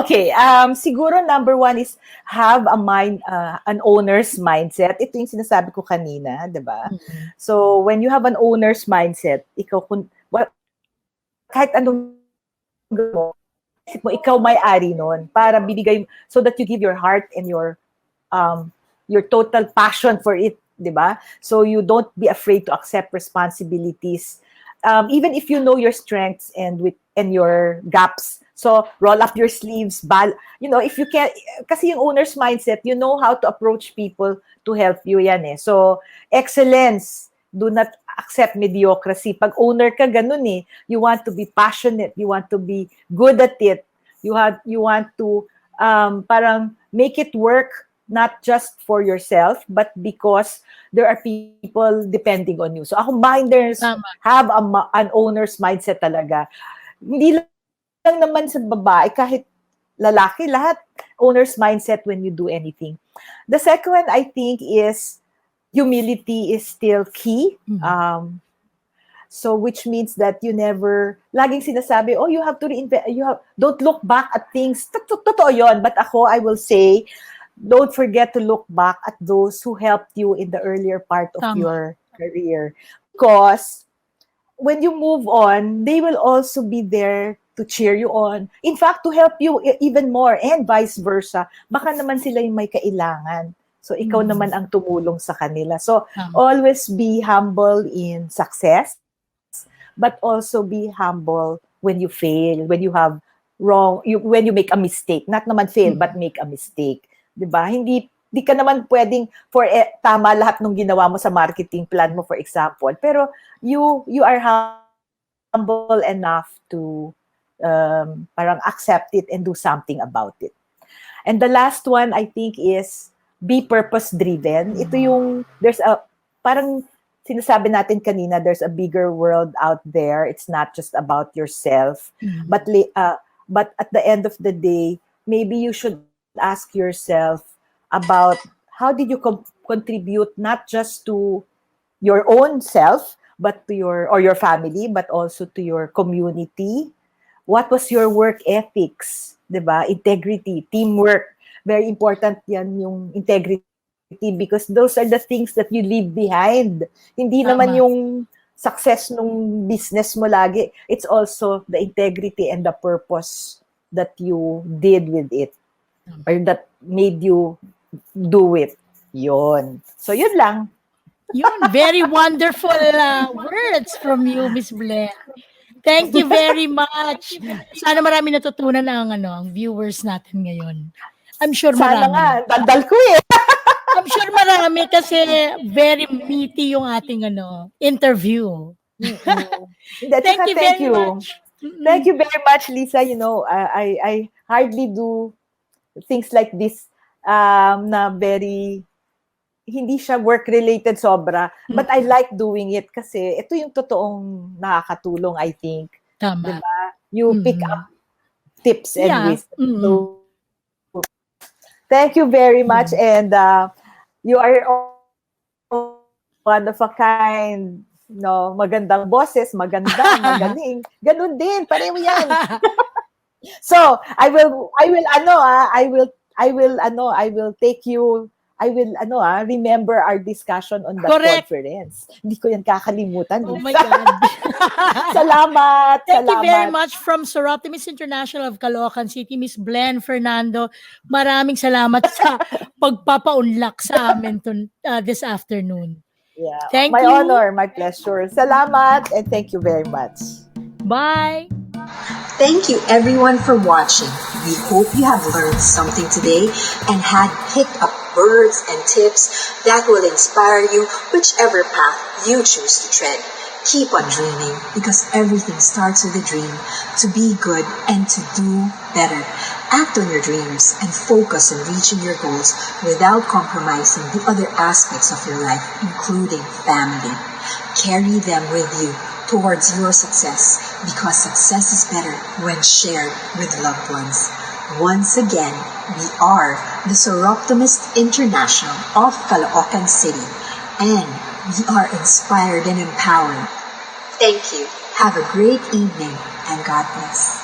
S4: Okay, siguro number 1 is have an owner's mindset. Ito yung sinasabi ko kanina, 'di ba? So when you have an owner's mindset, kahit anong mo, ikaw may-ari nun para bibigay so that you give your heart and your total passion for it, 'di ba? So you don't be afraid to accept responsibilities. Even if you know your strengths and your gaps. So, roll up your sleeves, if you can, kasi yung owner's mindset, you know how to approach people to help you yan eh. So, excellence, do not accept mediocrity. Pag owner ka, ganun eh. You want to be passionate, you want to be good at it, you want to parang make it work, not just for yourself, but because there are people depending on you. So, ako, minders
S5: Tama.
S4: have an owner's mindset talaga. Hindi lang naman sa babae, kahit lalaki, lahat owner's mindset when you do anything. The second one, I think, is humility is still key. So which means that you never, laging sinasabi, oh, you have to don't look back at things. Totoo yun. But ako, I will say, don't forget to look back at those who helped you in the earlier part of
S5: Tama.
S4: your career. Because when you move on, they will also be there to cheer you on. In fact, to help you even more, and vice versa. Baka naman sila yung may kailangan. So, ikaw naman ang tumulong sa kanila. So, always be humble in success, but also be humble when you fail, when you have when you make a mistake. Not naman fail, but make a mistake. Diba? Hindi ka naman pwedeng tama lahat ng ginawa mo sa marketing plan mo, for example. Pero you are humble enough to parang accept it and do something about it. And the last one, I think, is be purpose-driven. Ito yung, parang sinasabi natin kanina, there's a bigger world out there. It's not just about yourself. But at the end of the day, maybe you should ask yourself about how did you contribute not just to your own self, but to your family, but also to your community. What was your work ethics? Diba? Integrity, teamwork. Very important yan, yung integrity, because those are the things that you leave behind. Hindi naman yung success ng business mo lagi. It's also the integrity and the purpose that you did with it, or that made you do it. Yun. So, yun lang.
S5: Yun, very wonderful words from you, Miss Blen. Thank you very much. Sana marami natutunan ang viewers natin ngayon. I'm sure marami.
S4: Sana nga, daldal ko eh.
S5: I'm sure marami kasi very meaty yung ating interview. Thank you very much.
S4: Thank you very much, Lisa. You know, I hardly do things like this na very, hindi siya work-related sobra, but I like doing it kasi ito yung totoong nakakatulong, I think.
S5: Tama.
S4: Diba? You pick up tips and wisdom. So, thank you very much, and you are one of a kind. No, magandang boses, magaling. Ganun din, pareho yan. So, I will remember our discussion on the conference. Hindi ko yan kakalimutan.
S5: Oh my God.
S4: Salamat.
S5: Thank you very much from Sir Optimus International of Caloocan City, Miss Blen Fernando. Maraming salamat sa pagpapaunlak sa amin this afternoon.
S4: Yeah.
S5: Thank
S4: my
S5: you.
S4: honor, my pleasure. Salamat, and thank you very much.
S5: Bye.
S2: Thank you everyone for watching. We hope you have learned something today and had picked up words and tips that will inspire you whichever path you choose to tread. Keep on dreaming, because everything starts with a dream, to be good and to do better. Act on your dreams and focus on reaching your goals without compromising the other aspects of your life, including family. Carry them with you towards your success, because success is better when shared with loved ones. Once again, we are the Soroptimist International of Caloocan City, and we are inspired and empowered. Thank you. Have a great evening, and God bless.